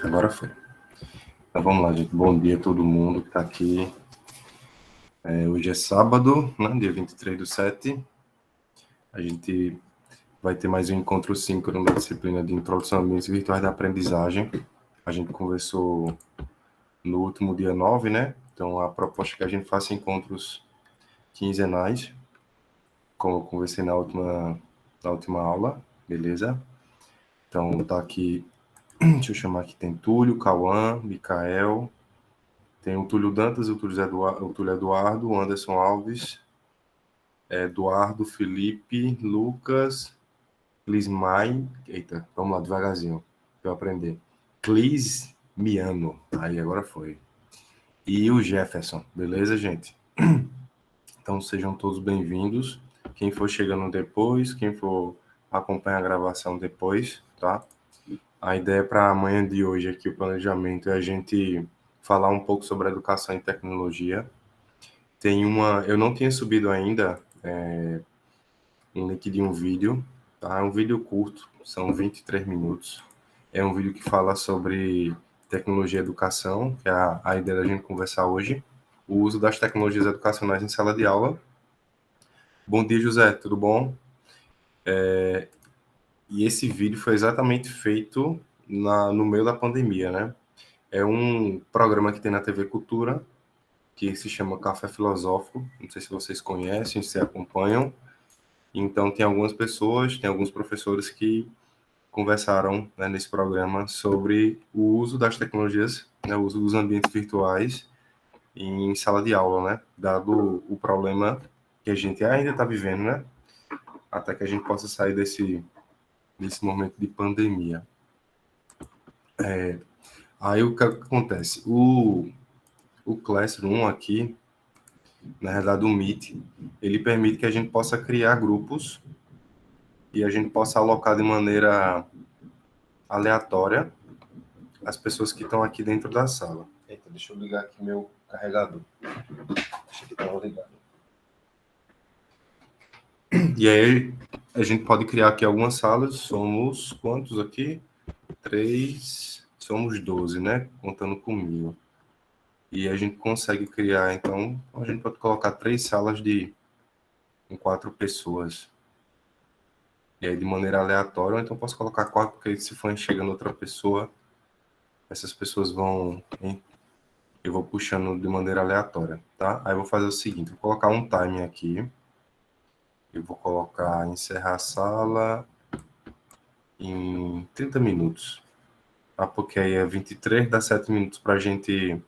Agora foi. Então vamos lá, gente. Bom dia a todo mundo que está aqui. Hoje é sábado, né? Dia 23/7. A gente vai ter mais um encontro síncrono da disciplina de Introdução a Ambientes Virtuais da Aprendizagem. A gente conversou no último dia 9, né? Então a proposta é que a gente faça encontros quinzenais, como eu conversei na última aula, beleza? Então tá aqui, deixa eu chamar aqui, tem Túlio, Cauã, Micael, tem o Túlio Dantas, o Túlio Eduardo, o Anderson Alves, Eduardo, Felipe, Lucas, Clismai. Eita, vamos lá, devagarzinho, para eu aprender. Clis Miano. Aí, agora foi. E o Jefferson, beleza, gente? Então, sejam todos bem-vindos. Quem for chegando depois, quem for acompanhar a gravação depois, tá? A ideia para amanhã de hoje aqui, o planejamento, é a gente falar um pouco sobre educação e tecnologia. Eu não tinha subido ainda um link de um vídeo, tá? É um vídeo curto, são 23 minutos. É um vídeo que fala sobre tecnologia e educação, que é a ideia da gente conversar hoje. O uso das tecnologias educacionais em sala de aula. Bom dia, José, tudo bom? E esse vídeo foi exatamente feito no meio da pandemia, né? É um programa que tem na TV Cultura, que se chama Café Filosófico. Não sei se vocês conhecem, se acompanham. Então, tem algumas pessoas, tem alguns professores que conversaram, né, nesse programa sobre o uso das tecnologias, né, o uso dos ambientes virtuais em sala de aula, né? Dado o problema que a gente ainda está vivendo, né? Até que a gente possa sair desse momento de pandemia. Aí o que acontece? O Classroom aqui, na realidade o Meet, ele permite que a gente possa criar grupos e a gente possa alocar de maneira aleatória as pessoas que estão aqui dentro da sala. Eita, deixa eu ligar aqui meu carregador. Deixa que estava ligado. E aí a gente pode criar aqui algumas salas. Somos quantos aqui? 3, somos 12, né? Contando comigo. E a gente consegue criar, então, a gente pode colocar 3 salas com 4 pessoas. E aí de maneira aleatória, ou então posso colocar 4, porque se for chegando outra pessoa, essas pessoas eu vou puxando de maneira aleatória, tá? Aí eu vou fazer o seguinte, vou colocar um timer aqui. Eu vou colocar encerrar a sala em 30 minutos. Tá? Porque aí é 23, dá 7 minutos para a gente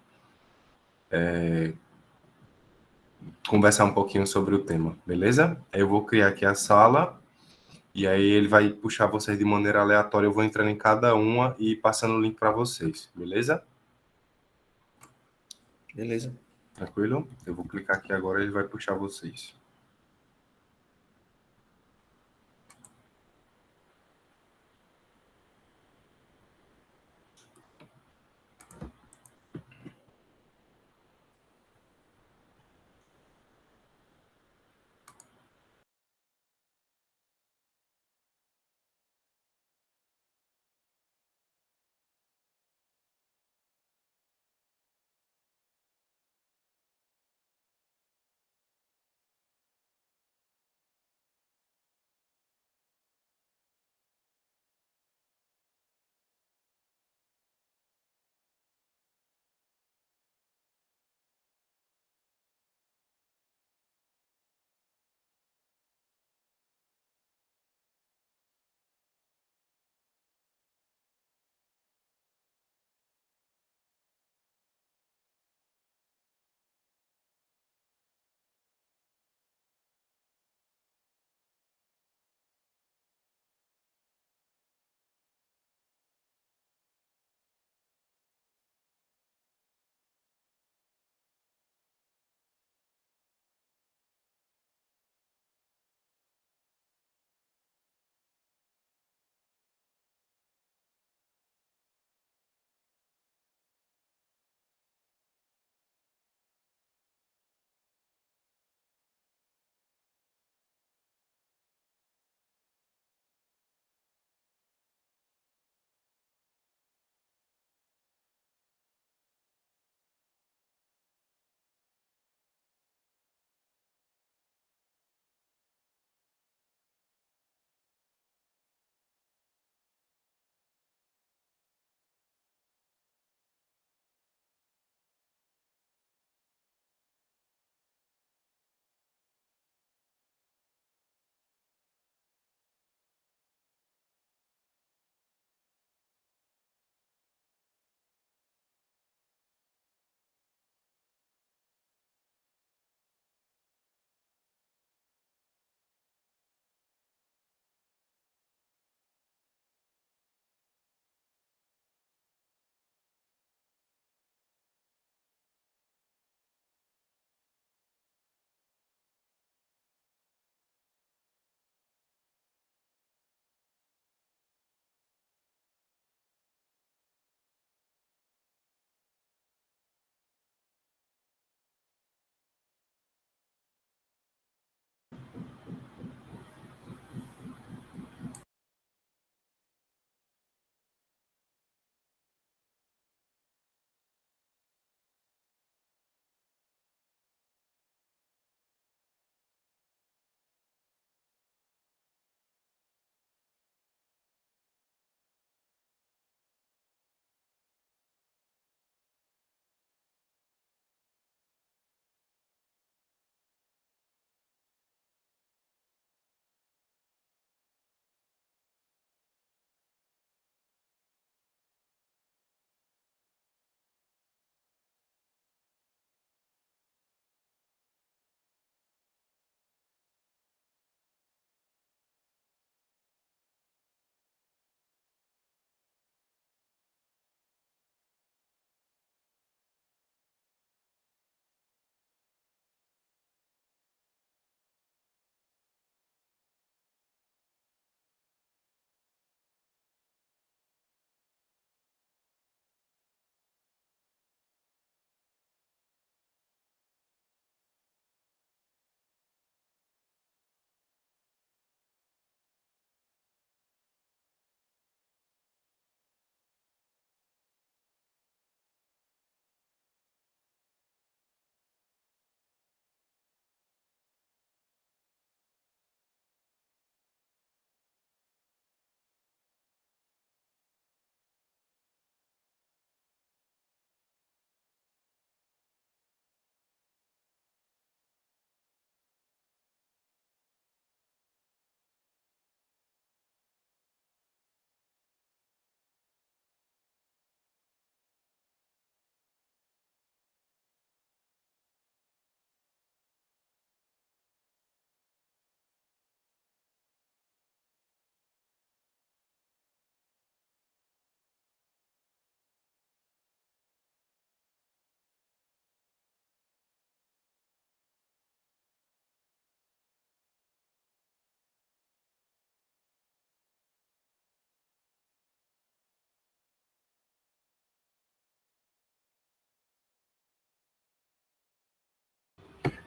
conversar um pouquinho sobre o tema, beleza? Aí eu vou criar aqui a sala e aí ele vai puxar vocês de maneira aleatória. Eu vou entrando em cada uma e passando o link para vocês, beleza? Beleza. Tranquilo? Eu vou clicar aqui agora e ele vai puxar vocês.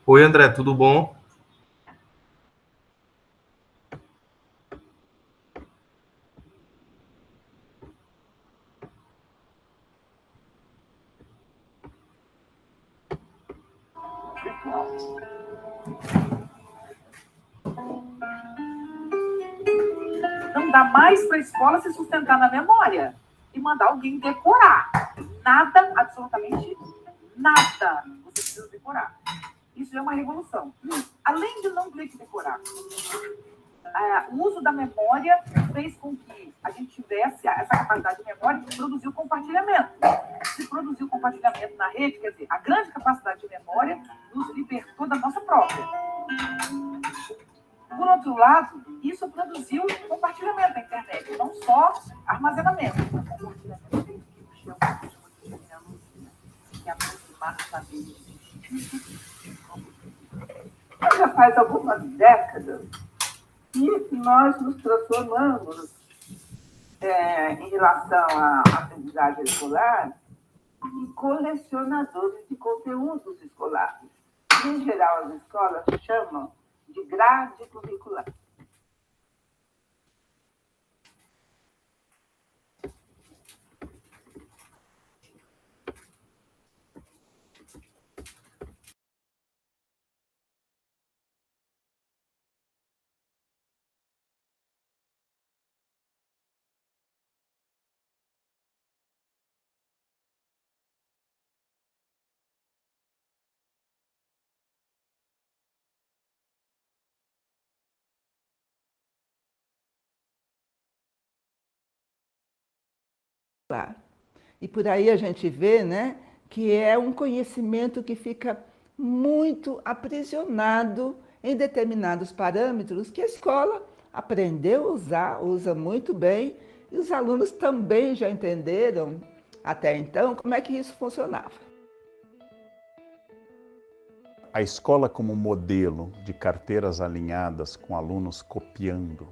Oi, André, tudo bom? Não dá mais para a escola se sustentar na memória e mandar alguém decorar. Nada, absolutamente nada você precisa decorar. Isso é uma revolução. Além de não ter que decorar, o uso da memória fez com que a gente tivesse essa capacidade de memória de produzir o compartilhamento. Se produzir o compartilhamento na rede, quer dizer, a grande capacidade de memória nos libertou da nossa própria. Por outro lado, isso produziu compartilhamento na internet, não só armazenamento. Compartilhamento que aproximar saberes. Já faz algumas décadas que nós nos transformamos em relação à aprendizagem escolar em colecionadores de conteúdos escolares. Em geral, as escolas chamam de grade curricular. E por aí a gente vê, né, que é um conhecimento que fica muito aprisionado em determinados parâmetros que a escola aprendeu a usar, usa muito bem, e os alunos também já entenderam, até então, como é que isso funcionava. A escola como modelo de carteiras alinhadas com alunos copiando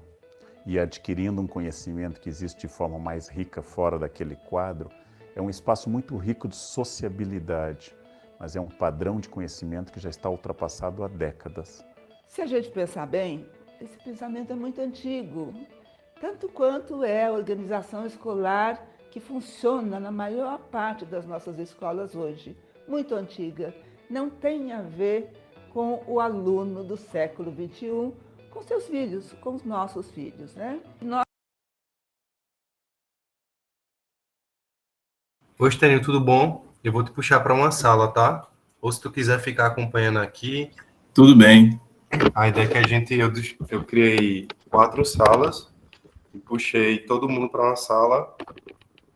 e adquirindo um conhecimento que existe de forma mais rica fora daquele quadro, é um espaço muito rico de sociabilidade, mas é um padrão de conhecimento que já está ultrapassado há décadas. Se a gente pensar bem, esse pensamento é muito antigo, tanto quanto é a organização escolar que funciona na maior parte das nossas escolas hoje, muito antiga. Não tem a ver com o aluno do século XXI, com seus filhos, com os nossos filhos, né? Oi, Stênio, tudo bom? Eu vou te puxar para uma sala, tá? Ou se tu quiser ficar acompanhando aqui. Tudo bem. A ideia é que eu criei 4 salas e puxei todo mundo para uma sala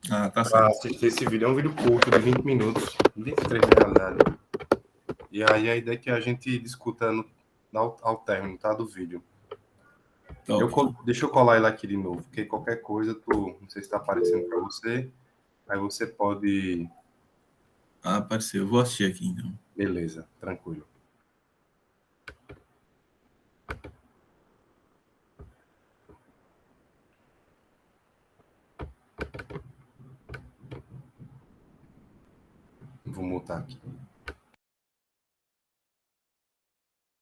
Tá para certo. assistir esse vídeo. É um vídeo curto de 20 minutos, 23 na realidade. E aí a ideia é que a gente discuta ao término, tá, do vídeo. Deixa eu colar ele aqui de novo, porque qualquer coisa, não sei se está aparecendo para você, aí você pode... Apareceu. Eu vou assistir aqui, então. Beleza, tranquilo. Vou mutar aqui.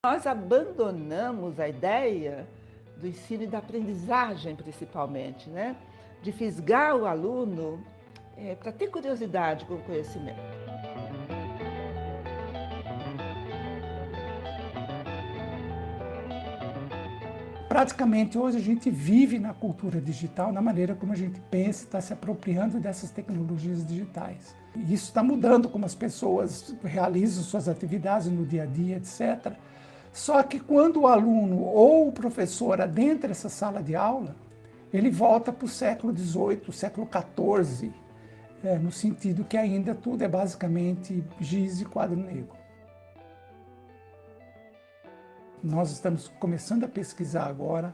Nós abandonamos a ideia do ensino e da aprendizagem, principalmente, né? De fisgar o aluno para ter curiosidade com o conhecimento. Praticamente hoje a gente vive na cultura digital, na maneira como a gente pensa e está se apropriando dessas tecnologias digitais. E isso está mudando como as pessoas realizam suas atividades no dia a dia, etc. Só que quando o aluno ou o professor adentra essa sala de aula, ele volta para o século XVIII, século XIV, no sentido que ainda tudo é basicamente giz e quadro negro. Nós estamos começando a pesquisar agora,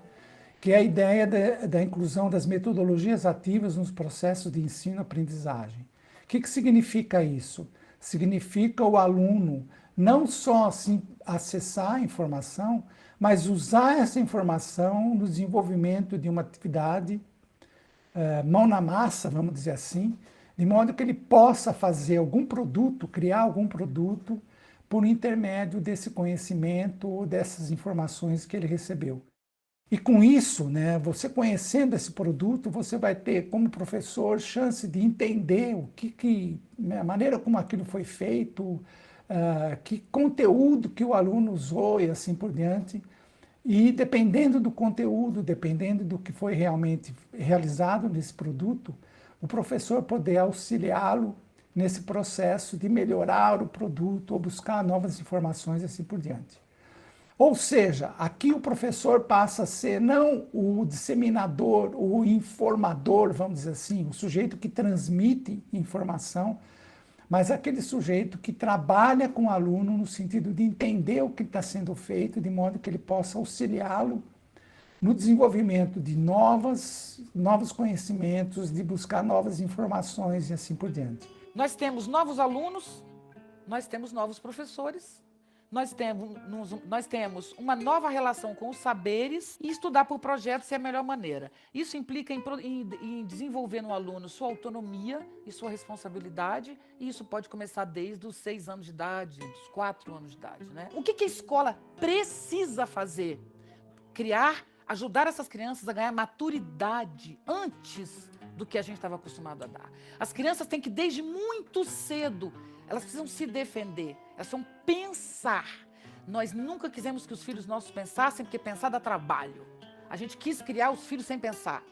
que é a ideia da inclusão das metodologias ativas nos processos de ensino-aprendizagem. O que significa isso? Significa o aluno não só assim, acessar a informação, mas usar essa informação no desenvolvimento de uma atividade mão na massa, vamos dizer assim, de modo que ele possa fazer algum produto, criar algum produto por intermédio desse conhecimento ou dessas informações que ele recebeu. E com isso, né, você conhecendo esse produto, você vai ter, como professor, chance de entender a maneira como aquilo foi feito, que conteúdo que o aluno usou e assim por diante. E dependendo do conteúdo, dependendo do que foi realmente realizado nesse produto, o professor poder auxiliá-lo nesse processo de melhorar o produto ou buscar novas informações e assim por diante. Ou seja, aqui o professor passa a ser não o disseminador, o informador, vamos dizer assim, o sujeito que transmite informação, mas aquele sujeito que trabalha com o aluno no sentido de entender o que está sendo feito, de modo que ele possa auxiliá-lo no desenvolvimento de novos conhecimentos, de buscar novas informações e assim por diante. Nós temos novos alunos, nós temos novos professores, nós temos uma nova relação com os saberes e estudar por projetos é a melhor maneira. Isso implica em desenvolver no aluno sua autonomia e sua responsabilidade, e isso pode começar desde os 6 anos de idade, dos 4 anos de idade, né? O que a escola precisa fazer? Ajudar essas crianças a ganhar maturidade antes do que a gente estava acostumado a dar. As crianças têm que, desde muito cedo, elas precisam se defender, elas precisam pensar. Nós nunca quisemos que os filhos nossos pensassem, porque pensar dá trabalho. A gente quis criar os filhos sem pensar.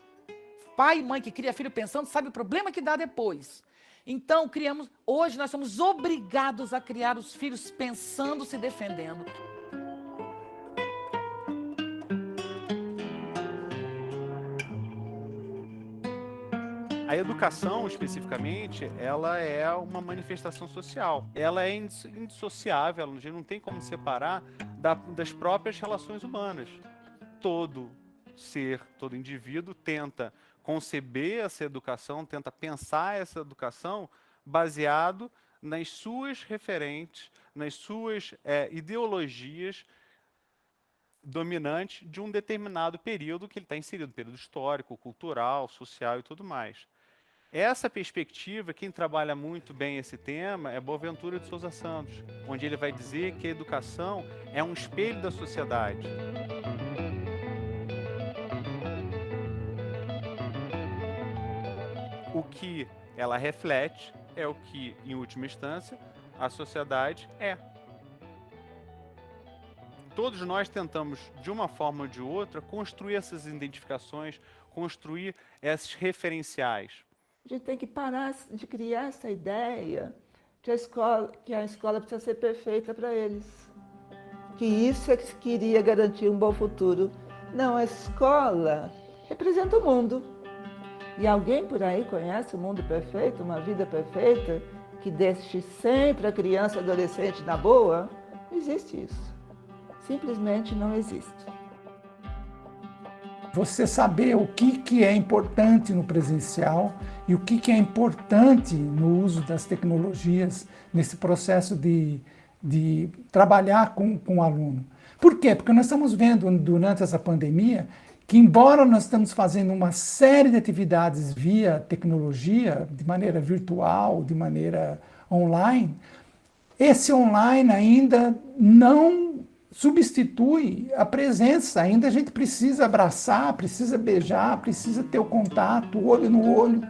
Pai e mãe que cria filho pensando, sabe o problema que dá depois. Então, hoje nós somos obrigados a criar os filhos pensando, se defendendo. A educação, especificamente, ela é uma manifestação social. Ela é indissociável, a gente não tem como separar das próprias relações humanas. Todo ser, todo indivíduo tenta conceber essa educação, tenta pensar essa educação baseado nas suas referentes, nas suas ideologias dominantes de um determinado período que ele está inserido, período histórico, cultural, social e tudo mais. Essa perspectiva, quem trabalha muito bem esse tema é Boaventura de Souza Santos, onde ele vai dizer que a educação é um espelho da sociedade. O que ela reflete é o que, em última instância, a sociedade é. Todos nós tentamos, de uma forma ou de outra, construir essas identificações, construir esses referenciais. A gente tem que parar de criar essa ideia que a escola precisa ser perfeita para eles. Que isso é que iria garantir um bom futuro. Não, a escola representa o mundo. E alguém por aí conhece o mundo perfeito, uma vida perfeita, que deixe sempre a criança e adolescente na boa? Não existe isso. Simplesmente não existe. Você saber o que é importante no presencial e o que é importante no uso das tecnologias nesse processo de trabalhar com o aluno. Por quê? Porque nós estamos vendo durante essa pandemia que, embora nós estamos fazendo uma série de atividades via tecnologia, de maneira virtual, de maneira online, esse online ainda não substitui a presença. Ainda a gente precisa abraçar, precisa beijar, precisa ter o contato, olho no olho.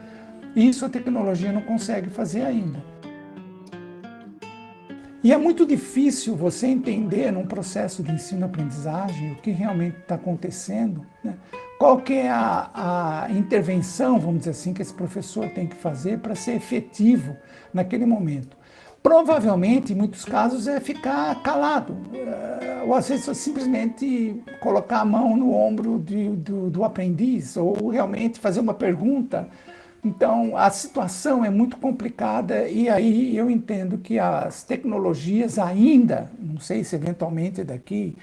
Isso a tecnologia não consegue fazer ainda. E é muito difícil você entender num processo de ensino-aprendizagem o que realmente está acontecendo, né? Qual que é a intervenção, vamos dizer assim, que esse professor tem que fazer para ser efetivo naquele momento. Provavelmente, em muitos casos, é ficar calado, ou às vezes simplesmente colocar a mão no ombro do aprendiz, ou realmente fazer uma pergunta. Então, a situação é muito complicada e aí eu entendo que as tecnologias ainda, não sei se eventualmente daqui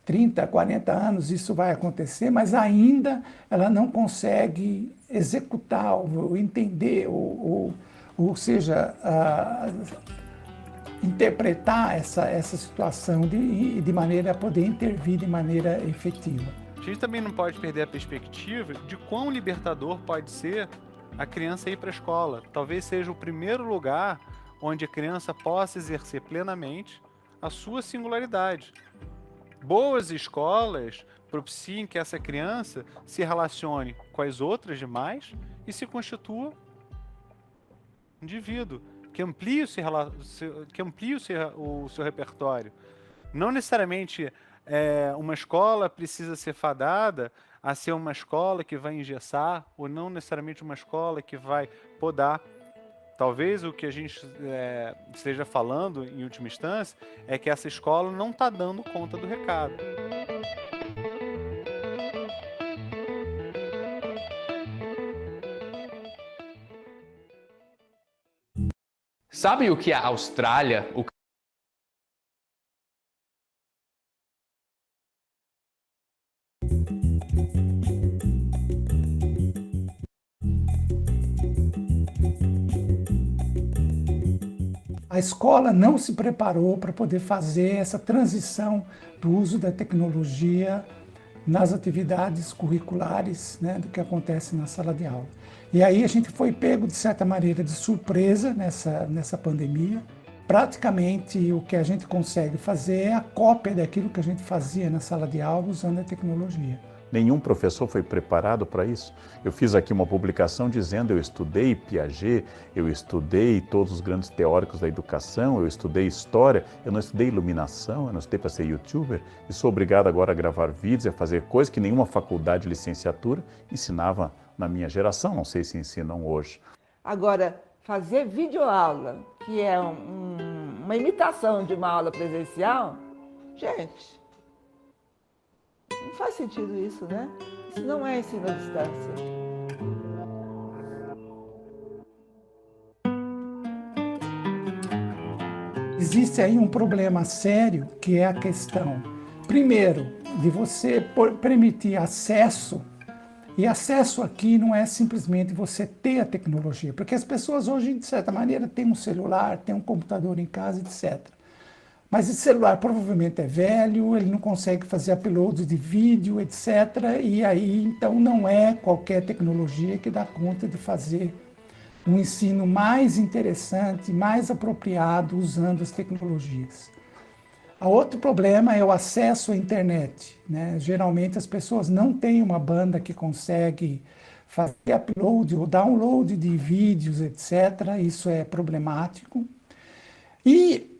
30, 40 anos isso vai acontecer, mas ainda ela não consegue executar ou entender ou seja, interpretar essa situação de maneira a poder intervir de maneira efetiva. A gente também não pode perder a perspectiva de quão libertador pode ser a criança ir para a escola. Talvez seja o primeiro lugar onde a criança possa exercer plenamente a sua singularidade. Boas escolas propiciem que essa criança se relacione com as outras demais e se constitua indivíduo, que amplie o seu repertório. Não necessariamente uma escola precisa ser fadada a ser uma escola que vai engessar, ou não necessariamente uma escola que vai podar. Talvez o que a gente esteja falando, em última instância, é que essa escola não está dando conta do recado. Sabe o que a Austrália, A escola não se preparou para poder fazer essa transição do uso da tecnologia nas atividades curriculares, né, do que acontece na sala de aula. E aí a gente foi pego, de certa maneira, de surpresa nessa pandemia. Praticamente o que a gente consegue fazer é a cópia daquilo que a gente fazia na sala de aula usando a tecnologia. Nenhum professor foi preparado para isso. Eu fiz aqui uma publicação dizendo eu estudei Piaget, eu estudei todos os grandes teóricos da educação, eu estudei história, eu não estudei iluminação, eu não estudei para ser youtuber e sou obrigado agora a gravar vídeos e a fazer coisas que nenhuma faculdade de licenciatura ensinava na minha geração, não sei se ensinam hoje. Agora, fazer videoaula, que é uma imitação de uma aula presencial, gente, não faz sentido isso, né? Isso não é ensino à distância. Existe aí um problema sério, que é a questão, primeiro, de você permitir acesso. E acesso aqui não é simplesmente você ter a tecnologia, porque as pessoas hoje, de certa maneira, têm um celular, têm um computador em casa, etc. Mas esse celular provavelmente é velho, ele não consegue fazer upload de vídeo, etc. E aí, então, não é qualquer tecnologia que dá conta de fazer um ensino mais interessante, mais apropriado usando as tecnologias. O outro problema é o acesso à internet, né? Geralmente as pessoas não têm uma banda que consegue fazer upload ou download de vídeos, etc. Isso é problemático. E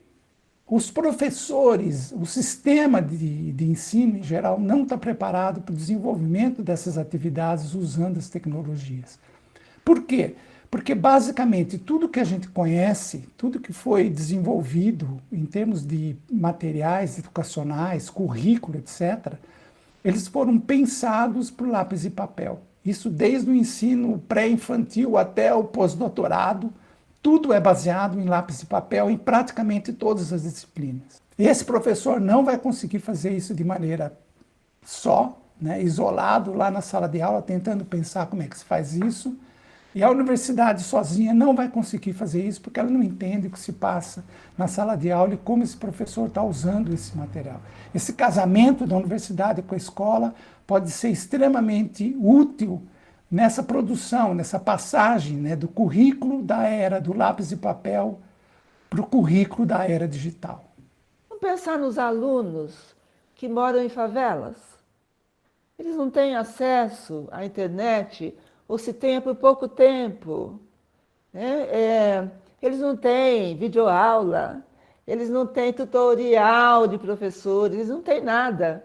os professores, o sistema de ensino em geral não está preparado para o desenvolvimento dessas atividades usando as tecnologias. Por quê? Porque basicamente tudo que a gente conhece, tudo que foi desenvolvido em termos de materiais educacionais, currículo, etc., eles foram pensados para o lápis e papel. Isso desde o ensino pré-infantil até o pós-doutorado, tudo é baseado em lápis e papel em praticamente todas as disciplinas. Esse professor não vai conseguir fazer isso de maneira só, né, isolado lá na sala de aula, tentando pensar como é que se faz isso. E a universidade sozinha não vai conseguir fazer isso porque ela não entende o que se passa na sala de aula e como esse professor está usando esse material. Esse casamento da universidade com a escola pode ser extremamente útil nessa produção, nessa passagem, né, do currículo da era do lápis e papel para o currículo da era digital. Vamos pensar nos alunos que moram em favelas. Eles não têm acesso à internet, ou se tem é por pouco tempo. Né? Eles não têm videoaula, eles não têm tutorial de professores, eles não têm nada.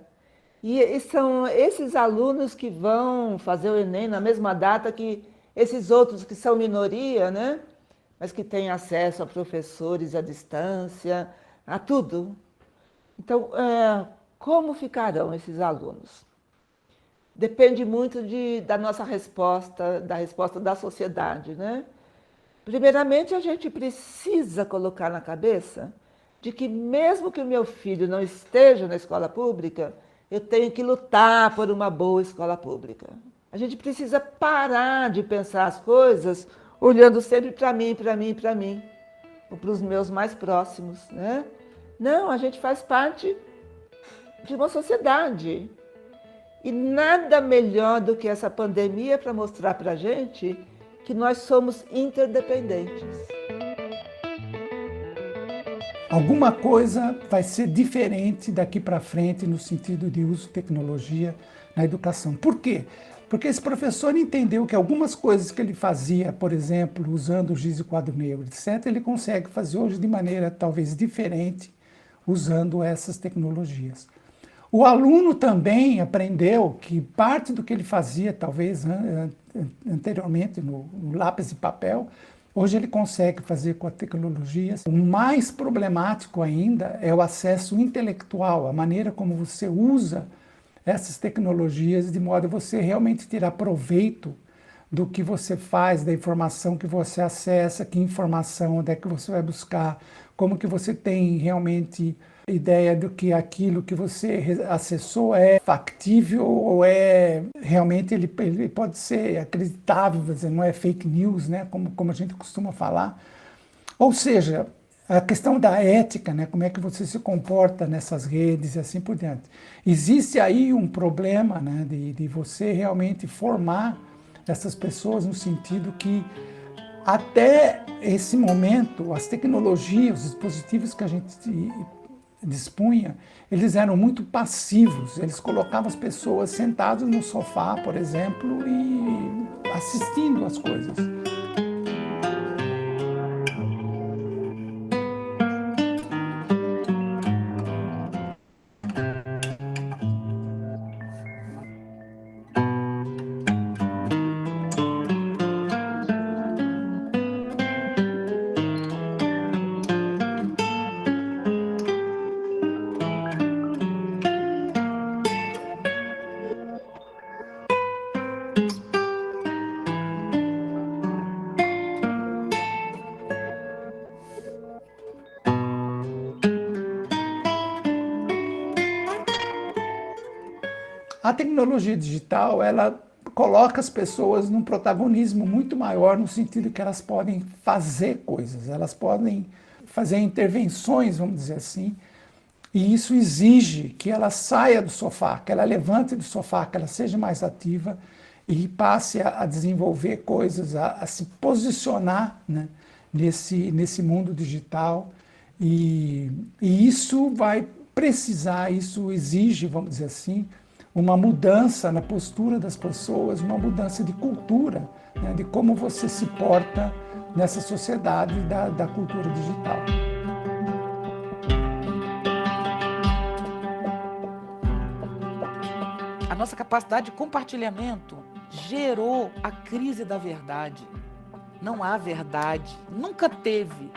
E são esses alunos que vão fazer o Enem na mesma data que esses outros que são minoria, né? Mas que têm acesso a professores à distância, a tudo. Então, como ficarão esses alunos? Depende muito da nossa resposta, da resposta da sociedade, né? Primeiramente, a gente precisa colocar na cabeça de que mesmo que o meu filho não esteja na escola pública, eu tenho que lutar por uma boa escola pública. A gente precisa parar de pensar as coisas olhando sempre para mim, para mim, para mim, ou para os meus mais próximos, né? Não, a gente faz parte de uma sociedade. E nada melhor do que essa pandemia para mostrar para a gente que nós somos interdependentes. Alguma coisa vai ser diferente daqui para frente no sentido de uso de tecnologia na educação. Por quê? Porque esse professor entendeu que algumas coisas que ele fazia, por exemplo, usando o giz e quadro negro, etc., ele consegue fazer hoje de maneira talvez diferente, usando essas tecnologias. O aluno também aprendeu que parte do que ele fazia, talvez anteriormente, no lápis e papel, hoje ele consegue fazer com a tecnologia. O mais problemático ainda é o acesso intelectual, a maneira como você usa essas tecnologias de modo a você realmente tirar proveito do que você faz, da informação que você acessa, que informação, onde é que você vai buscar, como que você tem realmente ideia do que aquilo que você acessou é factível ou é realmente ele pode ser acreditável, não é fake news, né, como a gente costuma falar. Ou seja, a questão da ética, né, como é que você se comporta nessas redes e assim por diante. Existe aí um problema, né, de você realmente formar essas pessoas no sentido que até esse momento as tecnologias, os dispositivos que a gente dispunha, eles eram muito passivos, eles colocavam as pessoas sentadas no sofá, por exemplo, e assistindo às coisas. A tecnologia digital, ela coloca as pessoas num protagonismo muito maior no sentido que elas podem fazer coisas, elas podem fazer intervenções, vamos dizer assim, e isso exige que ela saia do sofá, que ela levante do sofá, que ela seja mais ativa e passe a desenvolver coisas, a se posicionar, né, nesse mundo digital. E isso vai precisar, isso exige, vamos dizer assim, uma mudança na postura das pessoas, uma mudança de cultura, né, de como você se porta nessa sociedade da cultura digital. A nossa capacidade de compartilhamento gerou a crise da verdade. Não há verdade, nunca teve,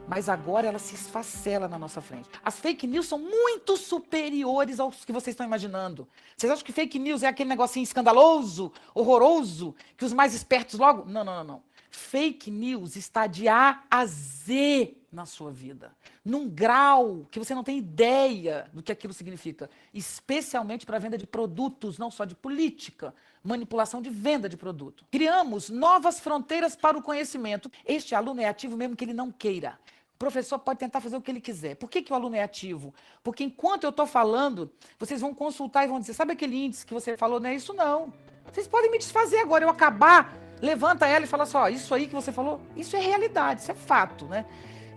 mas agora ela se esfacela na nossa frente. As fake news são muito superiores aos que vocês estão imaginando. Vocês acham que fake news é aquele negocinho escandaloso, horroroso, que os mais espertos logo... Não. Fake news está de A a Z na sua vida, num grau que você não tem ideia do que aquilo significa, especialmente para a venda de produtos, não só de política, manipulação de venda de produto. Criamos novas fronteiras para o conhecimento. Este aluno é ativo mesmo que ele não queira. O professor pode tentar fazer o que ele quiser. Por que o aluno é ativo? Porque enquanto eu estou falando, vocês vão consultar e vão dizer, sabe aquele índice que você falou? Não é isso não. Vocês podem me desfazer agora, eu acabar, levanta ela e fala assim, ó, isso aí que você falou, isso é realidade, isso é fato, né?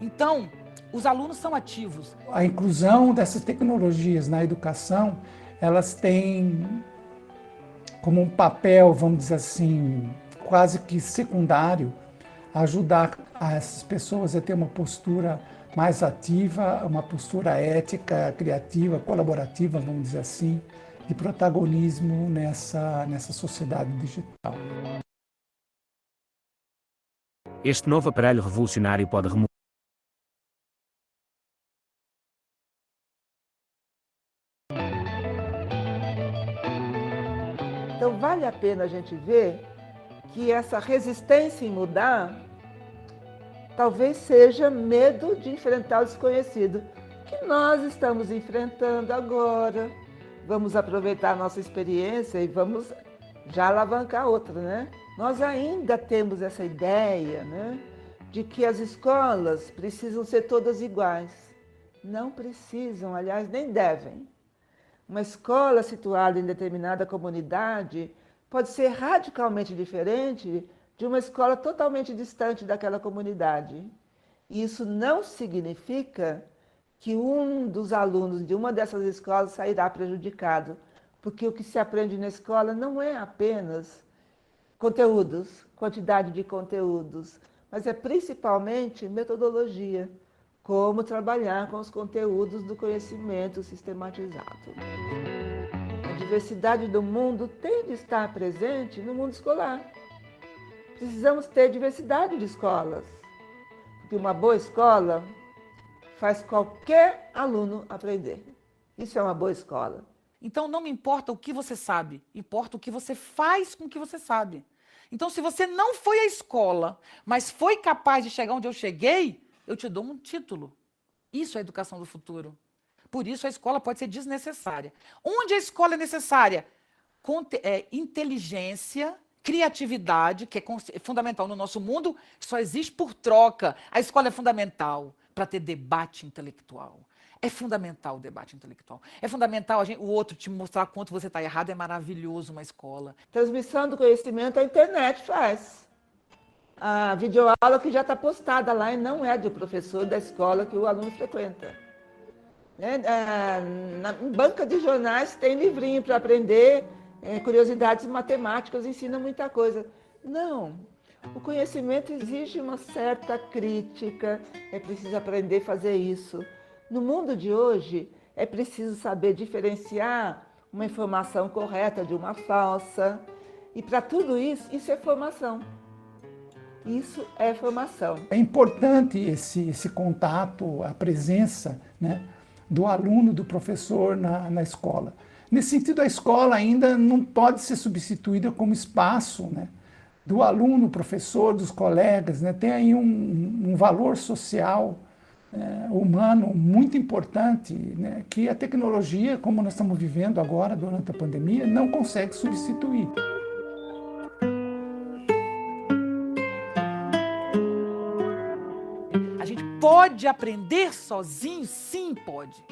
Então, os alunos são ativos. A inclusão dessas tecnologias na educação, elas têm como um papel, vamos dizer assim, quase que secundário, ajudar essas pessoas a ter uma postura mais ativa, uma postura ética, criativa, colaborativa, vamos dizer assim, de protagonismo nessa sociedade digital. Este novo aparelho revolucionário pode remover Então, vale a pena a gente ver que essa resistência em mudar talvez seja medo de enfrentar o desconhecido, que nós estamos enfrentando agora. Vamos aproveitar a nossa experiência e vamos já alavancar outra, né? Nós ainda temos essa ideia, né, de que as escolas precisam ser todas iguais. Não precisam, aliás, nem devem. Uma escola situada em determinada comunidade pode ser radicalmente diferente de uma escola totalmente distante daquela comunidade. E isso não significa que um dos alunos de uma dessas escolas sairá prejudicado, porque o que se aprende na escola não é apenas conteúdos, quantidade de conteúdos, mas é principalmente metodologia, como trabalhar com os conteúdos do conhecimento sistematizado. A diversidade do mundo tem de estar presente no mundo escolar. Precisamos ter diversidade de escolas, porque uma boa escola faz qualquer aluno aprender. Isso é uma boa escola. Então, não me importa o que você sabe, importa o que você faz com o que você sabe. Então, se você não foi à escola, mas foi capaz de chegar onde eu cheguei, eu te dou um título. Isso é a educação do futuro. Por isso, a escola pode ser desnecessária. Onde a escola é necessária? Inteligência, criatividade, que é fundamental no nosso mundo, só existe por troca. A escola é fundamental para ter debate intelectual. É fundamental o debate intelectual. É fundamental o outro te mostrar quanto você está errado. É maravilhoso uma escola. Transmissão do conhecimento a internet faz. A videoaula que já está postada lá e não é do professor da escola que o aluno frequenta. Na banca de jornais tem livrinho para aprender, curiosidades matemáticas, ensina muita coisa. Não, o conhecimento exige uma certa crítica, é preciso aprender a fazer isso. No mundo de hoje, é preciso saber diferenciar uma informação correta de uma falsa. E para tudo isso, isso é formação. Isso é formação. É importante esse contato, a presença, né, do aluno, do professor na escola. Nesse sentido, a escola ainda não pode ser substituída como espaço, né, do aluno, professor, dos colegas, né? Tem aí um valor social, humano muito importante, né? Que a tecnologia, como nós estamos vivendo agora durante a pandemia, não consegue substituir. A gente pode aprender sozinho? Sim, pode.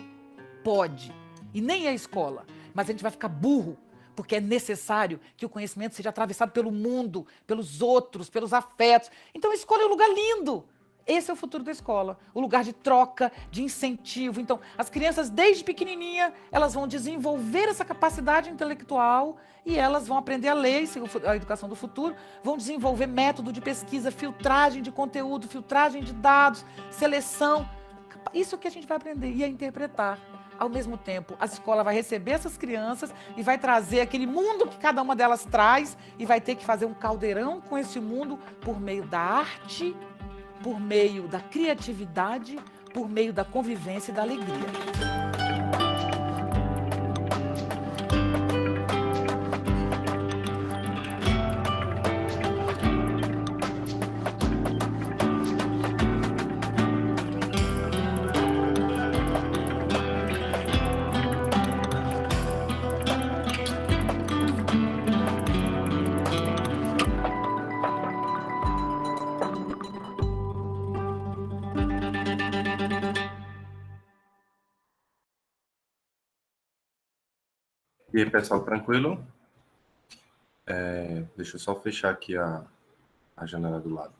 Pode. E nem é a escola. Mas a gente vai ficar burro, porque é necessário que o conhecimento seja atravessado pelo mundo, pelos outros, pelos afetos. Então a escola é um lugar lindo. Esse é o futuro da escola, o lugar de troca, de incentivo. Então, as crianças, desde pequenininha, elas vão desenvolver essa capacidade intelectual e elas vão aprender a ler, a educação do futuro, vão desenvolver método de pesquisa, filtragem de conteúdo, filtragem de dados, seleção. Isso que a gente vai aprender e a interpretar. Ao mesmo tempo, a escola vai receber essas crianças e vai trazer aquele mundo que cada uma delas traz e vai ter que fazer um caldeirão com esse mundo por meio da arte, por meio da criatividade, por meio da convivência e da alegria. E aí, pessoal, tranquilo? Deixa eu só fechar aqui a janela do lado.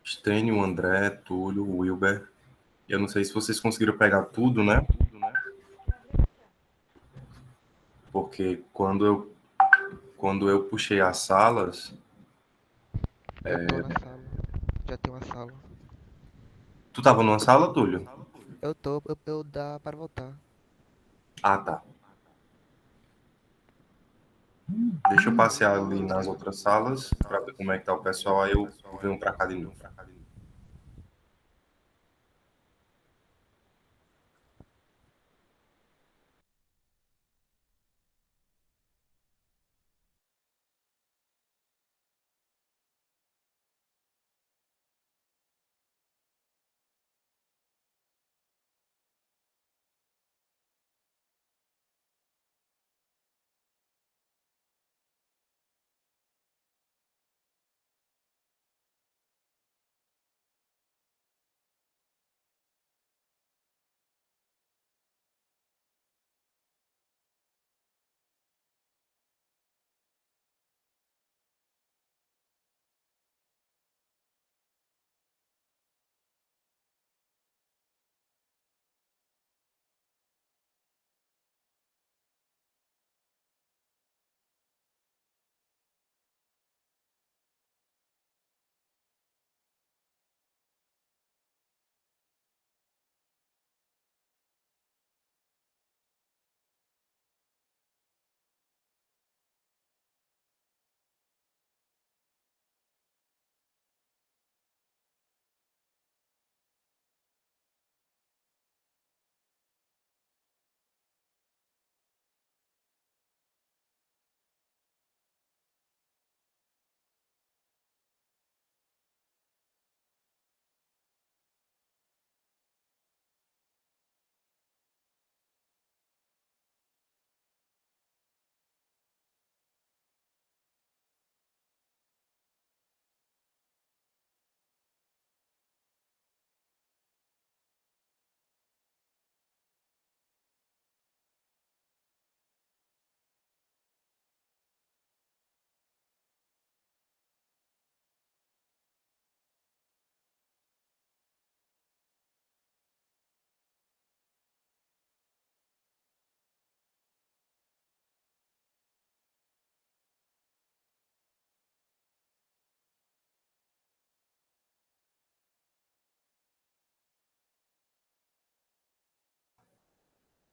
Estênio, André, Túlio, Wilber. Eu não sei se vocês conseguiram pegar tudo, né? Porque quando eu puxei as salas... Eu tô na sala. Já tem uma sala. Tu tava numa sala, Túlio? Eu tô, eu dá para voltar. Ah, tá. Deixa eu passear ali nas outras salas para ver como é que tá o pessoal, aí eu venho para cá de novo.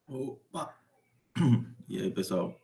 Opa! E aí, pessoal?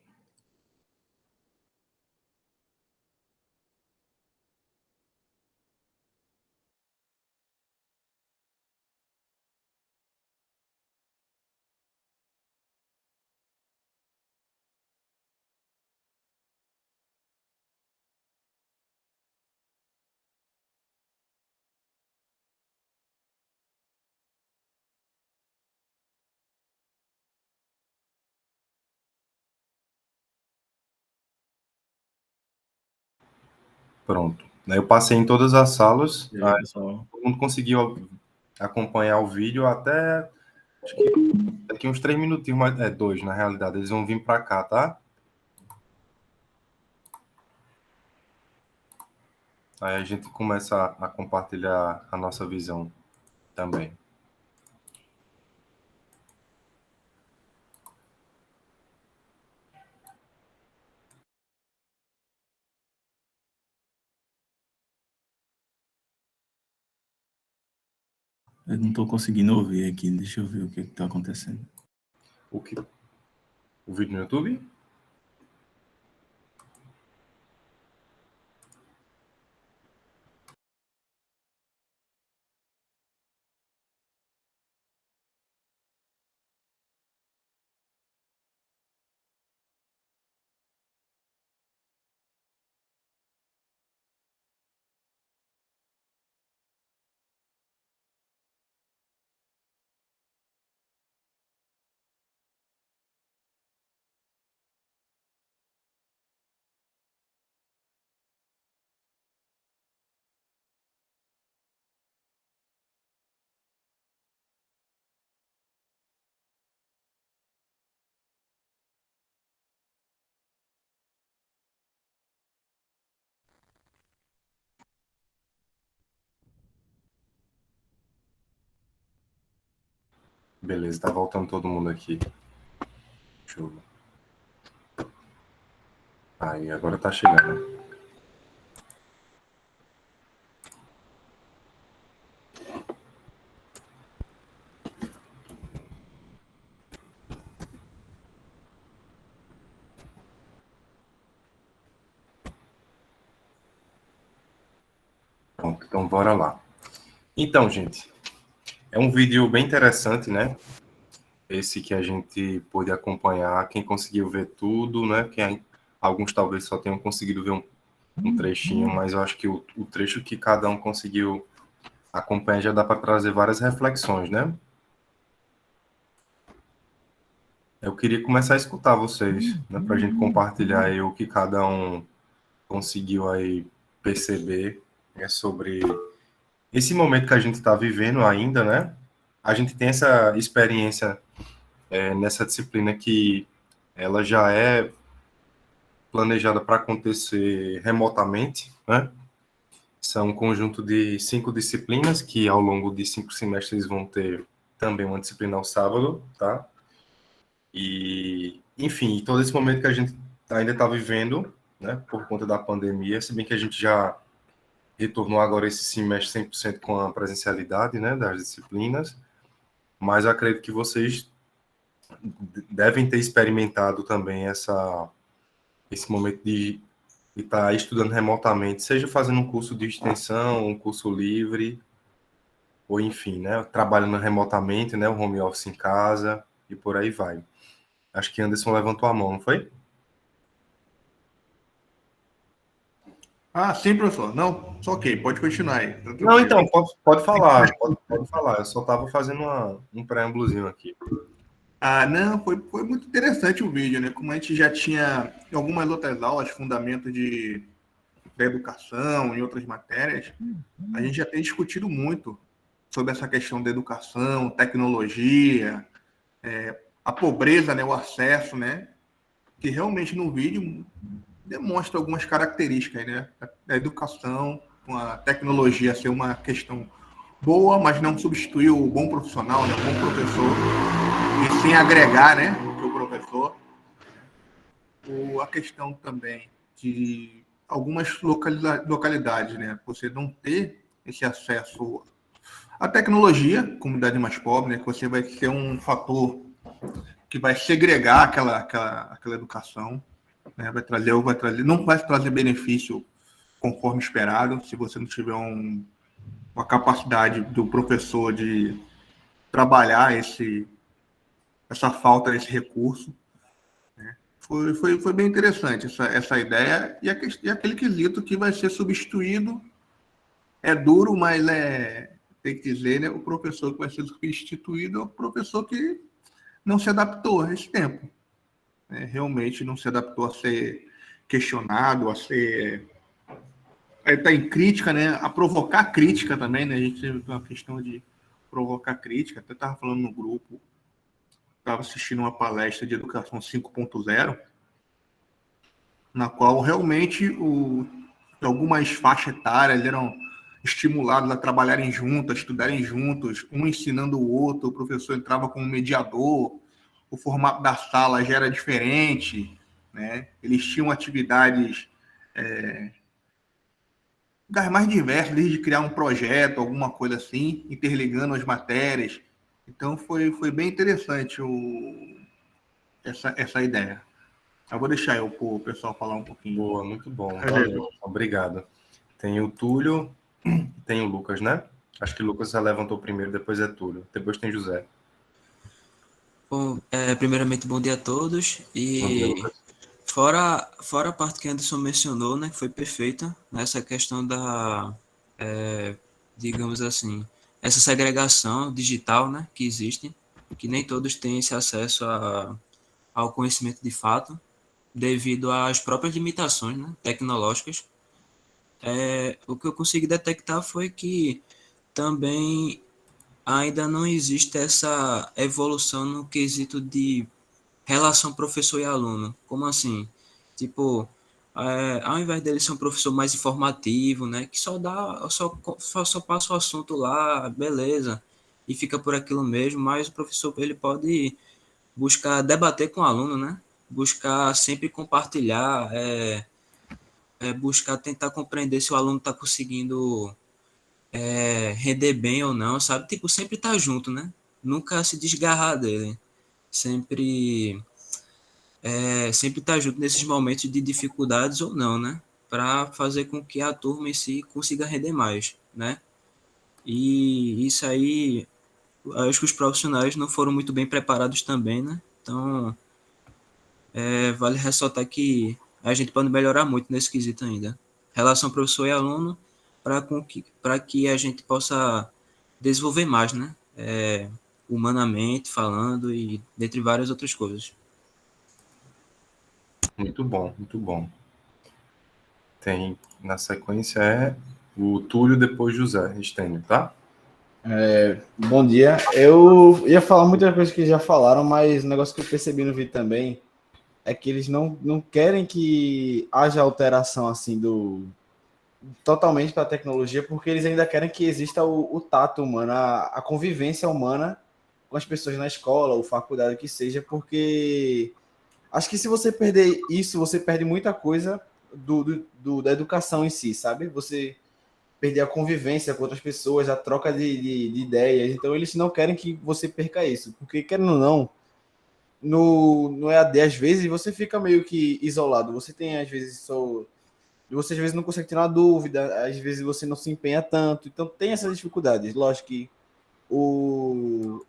Pronto. Eu passei em todas as salas, E aí, pessoal? todo mundo conseguiu acompanhar o vídeo até, acho que daqui uns 3 minutinhos, mais, 2 na realidade, eles vão vir para cá, tá? Aí a gente começa a compartilhar a nossa visão também. Eu não estou conseguindo ouvir aqui. Deixa eu ver o que está acontecendo. O que? O vídeo no YouTube? Beleza, tá voltando todo mundo aqui. Deixa eu... Aí, agora tá chegando. Pronto, então bora lá. Então, gente, é um vídeo bem interessante, né? Esse que a gente pôde acompanhar, quem conseguiu ver tudo, né? Alguns talvez só tenham conseguido ver um trechinho, mas eu acho que o trecho que cada um conseguiu acompanhar já dá para trazer várias reflexões, né? Eu queria começar a escutar vocês, né? Para a gente compartilhar aí o que cada um conseguiu aí perceber, né, sobre esse momento que a gente está vivendo ainda, né? A gente tem essa experiência nessa disciplina que ela já é planejada para acontecer remotamente, né? São um conjunto de 5 disciplinas que ao longo de 5 semestres vão ter também uma disciplina ao sábado, tá? E, enfim, todo esse momento que a gente ainda está vivendo, né, por conta da pandemia, se bem que a gente já retornou agora esse semestre 100% com a presencialidade, né, das disciplinas, mas eu acredito que vocês devem ter experimentado também esse momento de estar estudando remotamente, seja fazendo um curso de extensão, um curso livre, ou enfim, né, trabalhando remotamente, né, o home office em casa, e por aí vai. Acho que Anderson levantou a mão, não foi? Ah, sim, professor. Não, só ok, pode continuar aí. Não, então, pode falar, pode falar. Eu só estava fazendo um preâmbulozinho aqui. Ah, não, foi muito interessante o vídeo, né? Como a gente já tinha em algumas outras aulas, fundamento da educação, em outras matérias, a gente já tem discutido muito sobre essa questão da educação, tecnologia, a pobreza, né, o acesso, né? Que realmente no vídeo demonstra algumas características, né? Da educação, com a tecnologia ser uma questão boa, mas não substituir o bom profissional, né? O bom professor, e sim agregar, né? O professor. A questão também de algumas localidades, né? Você não ter esse acesso à tecnologia, comunidade mais pobre, né? Que você vai ser um fator que vai segregar aquela educação, né? Vai trazer, não vai trazer benefício conforme esperado, se você não tiver uma capacidade do professor de trabalhar essa falta desse recurso. Né? Foi bem interessante essa ideia, e aquele quesito que vai ser substituído é duro, mas tem que dizer, né, o professor que vai ser substituído é o professor que não se adaptou a esse tempo. Né? Realmente não se adaptou a ser questionado, a estar em crítica, né? A provocar crítica também, né? A gente teve uma questão de provocar crítica. Até estava falando no grupo, estava assistindo uma palestra de educação 5.0, na qual realmente algumas faixas etárias eram estimulados a trabalharem juntos, a estudarem juntos, um ensinando o outro, o professor entrava como mediador, o formato da sala já era diferente, né? Eles tinham atividades mais diversas, desde criar um projeto, alguma coisa assim, interligando as matérias. Então foi bem interessante essa ideia. Eu vou deixar o pessoal falar um pouquinho. Boa, muito bom. Valeu. Obrigado. Tem o Túlio, tem o Lucas, né? Acho que o Lucas já levantou primeiro, depois é Túlio. Depois tem José. Bom, primeiramente, bom dia a todos. E Bom dia, Lucas. fora a parte que Anderson mencionou, né, que foi perfeita, nessa questão da, digamos assim, essa segregação digital, né, que existe, que nem todos têm esse acesso ao conhecimento de fato, devido às próprias limitações, né, tecnológicas. O que eu consegui detectar foi que também ainda não existe essa evolução no quesito de relação professor e aluno. Como assim? Tipo, ao invés dele ser um professor mais informativo, né, que só passa o assunto lá, beleza, e fica por aquilo mesmo, mas o professor ele pode buscar debater com o aluno, né? Buscar sempre compartilhar, buscar tentar compreender se o aluno está conseguindo render bem ou não, sabe? Tipo, sempre tá junto, né? Nunca se desgarrar dele. Sempre tá junto nesses momentos de dificuldades ou não, né? Para fazer com que a turma em si consiga render mais, né? E isso aí, acho que os profissionais não foram muito bem preparados também, né? Então, vale ressaltar que a gente pode melhorar muito nesse quesito ainda. Relação professor e aluno, para que a gente possa desenvolver mais, né? Humanamente falando e dentre várias outras coisas. Muito bom, muito bom. Tem, na sequência, o Túlio, depois José. Estênio, tá? Bom dia. Eu ia falar muitas coisas que já falaram, mas o negócio que eu percebi no vídeo também é que eles não querem que haja alteração assim totalmente para a tecnologia, porque eles ainda querem que exista o tato humano, a convivência humana com as pessoas na escola ou faculdade, que seja, porque acho que se você perder isso, você perde muita coisa da educação em si, sabe? Você perder a convivência com outras pessoas, a troca de ideias. Então, eles não querem que você perca isso, porque, querendo ou não, no EAD, às vezes, você fica meio que isolado. Você tem, às vezes, você às vezes não consegue tirar uma dúvida, às vezes você não se empenha tanto. Então, tem essas dificuldades. Lógico que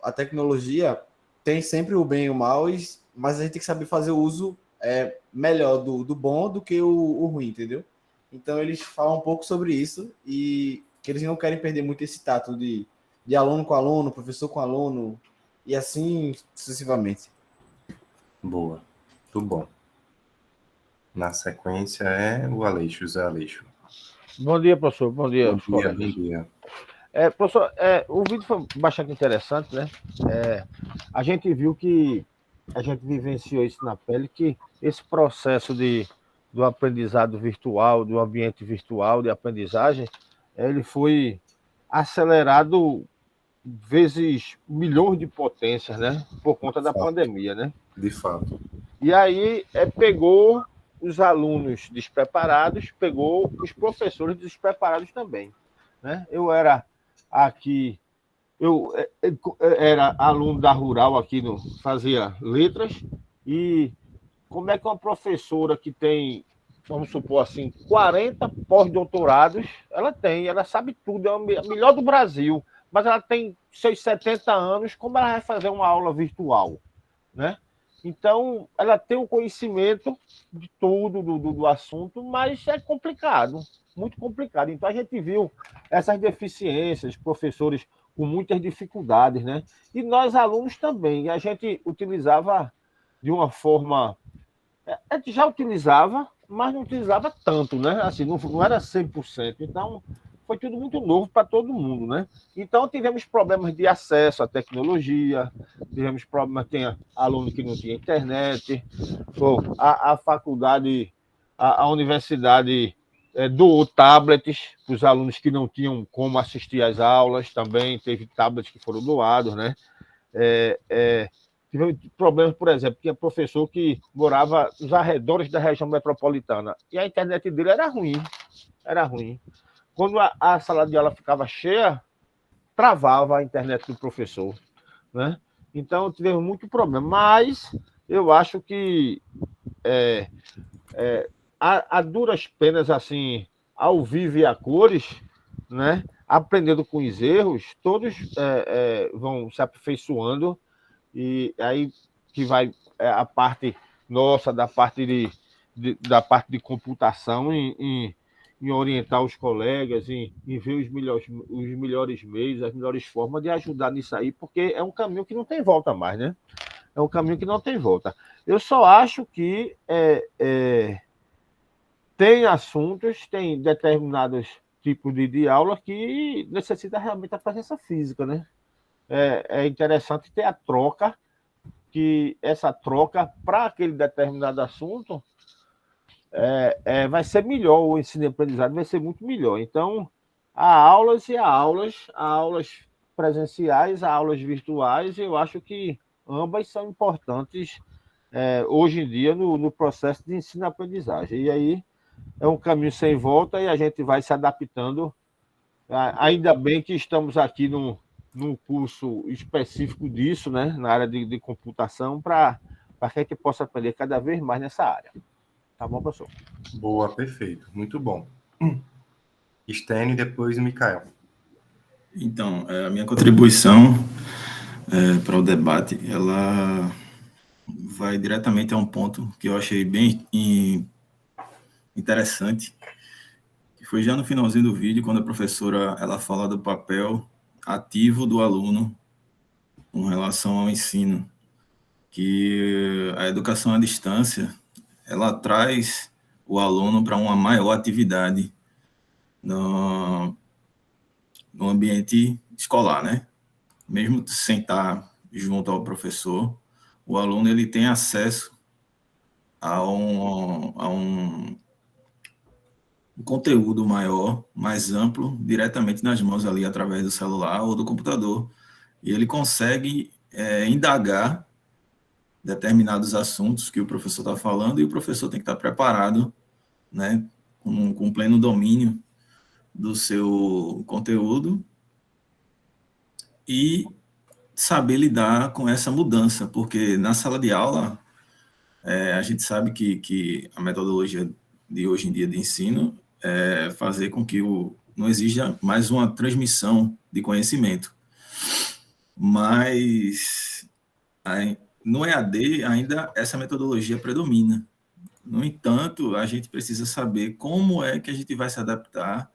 a tecnologia tem sempre o bem e o mal, mas a gente tem que saber fazer o uso melhor do bom do que o ruim, entendeu? Então, eles falam um pouco sobre isso e que eles não querem perder muito esse tato de aluno com aluno, professor com aluno, e assim sucessivamente. Boa, muito bom. Na sequência é o Aleixo, José Aleixo. Bom dia, professor. Bom dia. Bom dia. Professor, o vídeo foi bastante interessante, né? A gente viu que a gente vivenciou isso na pele, que esse processo do aprendizado virtual, do ambiente virtual de aprendizagem, ele foi acelerado vezes milhões de potências, né? Por conta da pandemia, né? De fato. E aí pegou os alunos despreparados, pegou os professores despreparados também, né? Eu era aqui eu era aluno da Rural aqui, fazia letras, e como é que uma professora que tem, vamos supor assim, 40 pós-doutorados, ela sabe tudo, é a melhor do Brasil, mas ela tem seus 70 anos, como ela vai fazer uma aula virtual, né? Então, ela tem o conhecimento de tudo, do assunto, mas é complicado, muito complicado. Então, a gente viu essas deficiências, professores com muitas dificuldades, né? E nós, alunos, também. A gente utilizava de uma forma... A gente já utilizava, mas não utilizava tanto, né? Assim, não era 100%. Então, foi tudo muito novo para todo mundo, né? Então, tivemos problemas de acesso à tecnologia, tivemos problemas, tinha aluno que não tinha internet, a faculdade, a universidade doou tablets para os alunos que não tinham como assistir às aulas, também teve tablets que foram doados, né? Tivemos problemas, por exemplo, tinha professor que morava nos arredores da região metropolitana e a internet dele era ruim. Quando a sala de aula ficava cheia, travava a internet do professor, né? Então, tivemos muito problema. Mas eu acho que a duras penas, assim, ao vivo e a cores, né? Aprendendo com os erros, todos vão se aperfeiçoando, e aí que vai a parte nossa, da parte de computação, em orientar os colegas, em ver os melhores meios, as melhores formas de ajudar nisso aí, porque é um caminho que não tem volta mais, né? É um caminho que não tem volta. Eu só acho que tem assuntos, tem determinados tipos de aula que necessita realmente da presença física, né? É interessante ter a troca, que essa troca para aquele determinado assunto vai ser melhor, o ensino e aprendizado vai ser muito melhor. Então, há aulas e há aulas presenciais, há aulas virtuais, e eu acho que ambas são importantes hoje em dia no processo de ensino e aprendizagem. E aí é um caminho sem volta e a gente vai se adaptando. Ainda bem que estamos aqui num curso específico disso, né, na área de computação, para que a gente possa aprender cada vez mais nessa área. Tá bom, professor? Boa, perfeito. Muito bom. Stênio e depois o Mikael. Então, a minha contribuição para o debate, ela vai diretamente a um ponto que eu achei bem interessante, que foi já no finalzinho do vídeo, quando a professora ela fala do papel ativo do aluno com relação ao ensino, que a educação à distância ela traz o aluno para uma maior atividade no ambiente escolar, né? Mesmo sem estar junto ao professor, o aluno ele tem acesso a um conteúdo maior, mais amplo, diretamente nas mãos ali, através do celular ou do computador. E ele consegue indagar determinados assuntos que o professor está falando, e o professor tem que estar preparado, né, com pleno domínio do seu conteúdo e saber lidar com essa mudança, porque na sala de aula, a gente sabe que a metodologia de hoje em dia de ensino é fazer com que não exija mais uma transmissão de conhecimento. Mas no EAD ainda essa metodologia predomina. No entanto, a gente precisa saber como é que a gente vai se adaptar,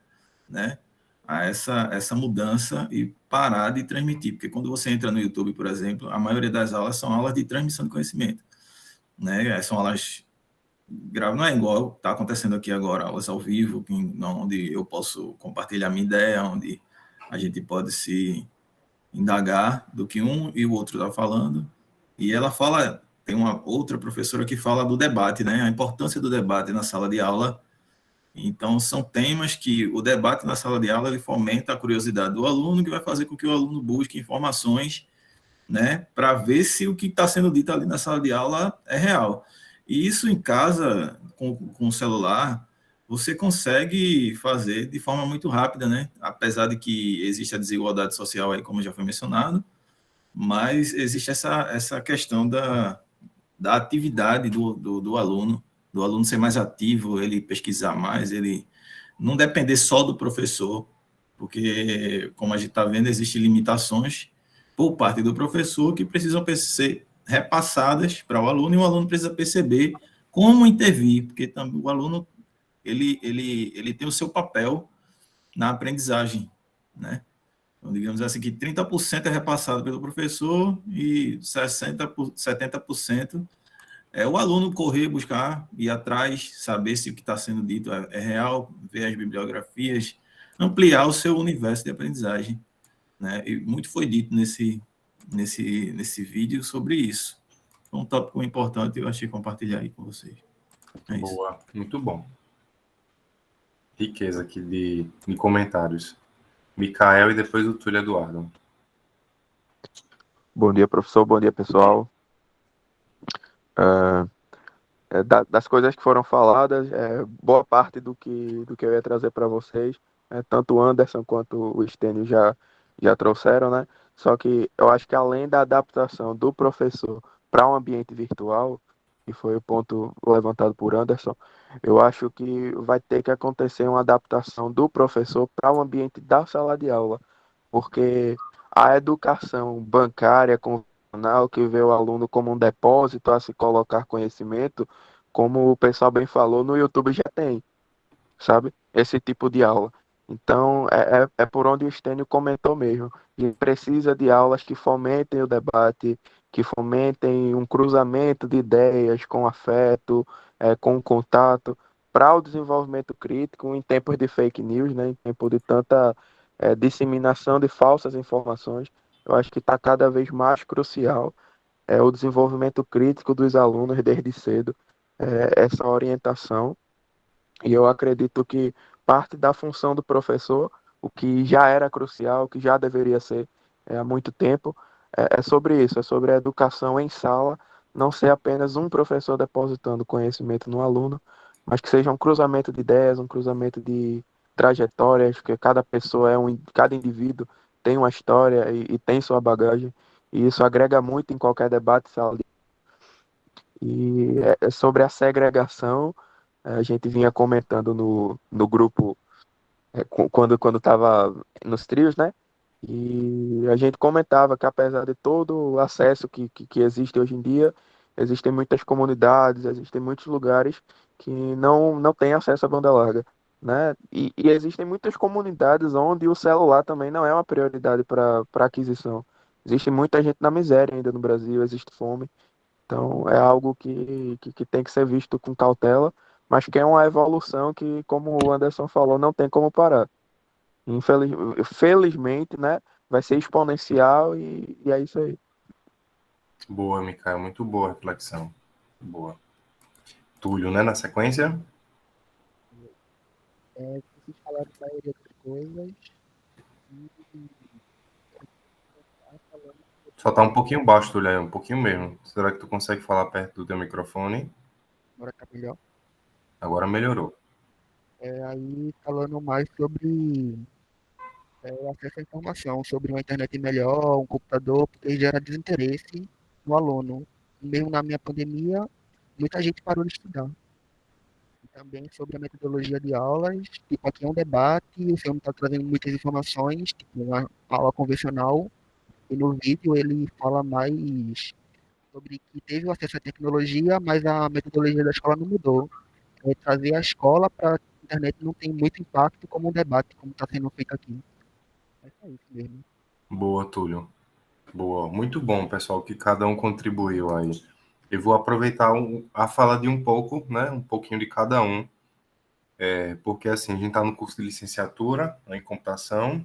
né, a essa mudança e parar de transmitir. Porque quando você entra no YouTube, por exemplo, a maioria das aulas são aulas de transmissão de conhecimento, né? São aulas grave, não é igual está acontecendo aqui agora, aulas ao vivo, onde eu posso compartilhar minha ideia, onde a gente pode se indagar do que um e o outro está falando. E ela fala, tem uma outra professora que fala do debate, né? A importância do debate na sala de aula. Então, são temas que o debate na sala de aula ele fomenta a curiosidade do aluno, que vai fazer com que o aluno busque informações, né, para ver se o que está sendo dito ali na sala de aula é real. E isso em casa, com o celular, você consegue fazer de forma muito rápida, né? Apesar de que existe a desigualdade social aí, como já foi mencionado, mas existe essa questão da atividade do aluno ser mais ativo, ele pesquisar mais, ele não depender só do professor, porque, como a gente está vendo, existem limitações por parte do professor que precisam ser repassadas para o aluno, e o aluno precisa perceber como intervir, porque o aluno ele tem o seu papel na aprendizagem, né? Então, digamos assim, que 30% é repassado pelo professor e 70% é o aluno correr, buscar, ir atrás, saber se o que está sendo dito é real, ver as bibliografias, ampliar o seu universo de aprendizagem, né? E muito foi dito nesse vídeo sobre isso. Um tópico importante, eu achei compartilhar aí com vocês. Boa, muito bom. Riqueza aqui de comentários. Micael e depois o Túlio Eduardo. Bom dia, professor. Bom dia, pessoal. Das coisas que foram faladas, boa parte do que eu ia trazer para vocês, tanto o Anderson quanto o Stênio já trouxeram, né? Só que eu acho que além da adaptação do professor para um ambiente virtual, que foi o ponto levantado por Anderson, eu acho que vai ter que acontecer uma adaptação do professor para o ambiente da sala de aula, porque a educação bancária convencional, que vê o aluno como um depósito a se colocar conhecimento, como o pessoal bem falou, no YouTube já tem, sabe? Esse tipo de aula. Então, é por onde o Stênio comentou mesmo. E precisa de aulas que fomentem o debate, que fomentem um cruzamento de ideias com afeto, com contato, para o desenvolvimento crítico em tempos de fake news, né? Em tempo de tanta disseminação de falsas informações. Eu acho que está cada vez mais crucial o desenvolvimento crítico dos alunos desde cedo, essa orientação. E eu acredito que parte da função do professor, o que já era crucial, o que já deveria ser há muito tempo, é sobre isso, é sobre a educação em sala, não ser apenas um professor depositando conhecimento no aluno, mas que seja um cruzamento de ideias, um cruzamento de trajetórias, que cada pessoa cada indivíduo tem uma história e tem sua bagagem, e isso agrega muito em qualquer debate de sala. E sobre a segregação, a gente vinha comentando no grupo quando estava nos trios, né? E a gente comentava que apesar de todo o acesso que existe hoje em dia, existem muitas comunidades, existem muitos lugares que não têm acesso à banda larga, né? E existem muitas comunidades onde o celular também não é uma prioridade para aquisição. Existe muita gente na miséria ainda no Brasil, existe fome. Então, é algo que tem que ser visto com cautela, mas que é uma evolução que, como o Anderson falou, não tem como parar. Felizmente, né, vai ser exponencial e é isso aí. Boa, Micael, muito boa a reflexão. Boa. Túlio, né, na sequência? Vocês falaram da maioria das coisas. Só tá um pouquinho baixo, Túlio, aí, um pouquinho mesmo. Será que tu consegue falar perto do teu microfone? Agora tá melhor. Agora melhorou. Aí falando mais sobre o acesso à informação, sobre uma internet melhor, um computador, porque gera desinteresse no aluno. Mesmo na minha pandemia, muita gente parou de estudar. E também sobre a metodologia de aulas, tipo, aqui é um debate, o senhor não está trazendo muitas informações, tipo, uma aula convencional, e no vídeo ele fala mais sobre que teve o acesso à tecnologia, mas a metodologia da escola não mudou. Trazer a escola para a internet não tem muito impacto como um debate, como está sendo feito aqui. É isso mesmo. Boa, Túlio. Boa. Muito bom, pessoal, que cada um contribuiu aí. Eu vou aproveitar a fala de um pouco, né, um pouquinho de cada um, porque assim, a gente está no curso de licenciatura, né, em computação,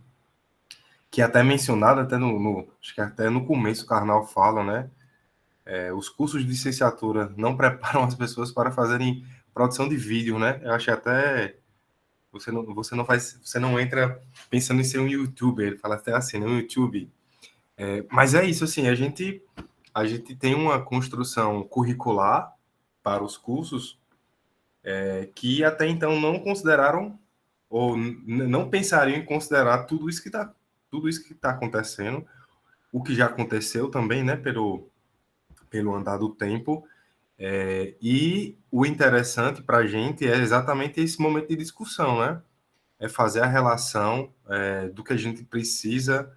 que é até mencionado, até acho que até no começo o Karnal fala, né, os cursos de licenciatura não preparam as pessoas para fazerem produção de vídeo, né, eu achei até, você não entra pensando em ser um youtuber, ele fala até assim, né, um YouTube, mas é isso, assim, a gente tem uma construção curricular para os cursos que até então não consideraram ou não pensariam em considerar tudo isso que está acontecendo, o que já aconteceu também, né, pelo andar do tempo. E o interessante para a gente é exatamente esse momento de discussão, né? É fazer a relação do que a gente precisa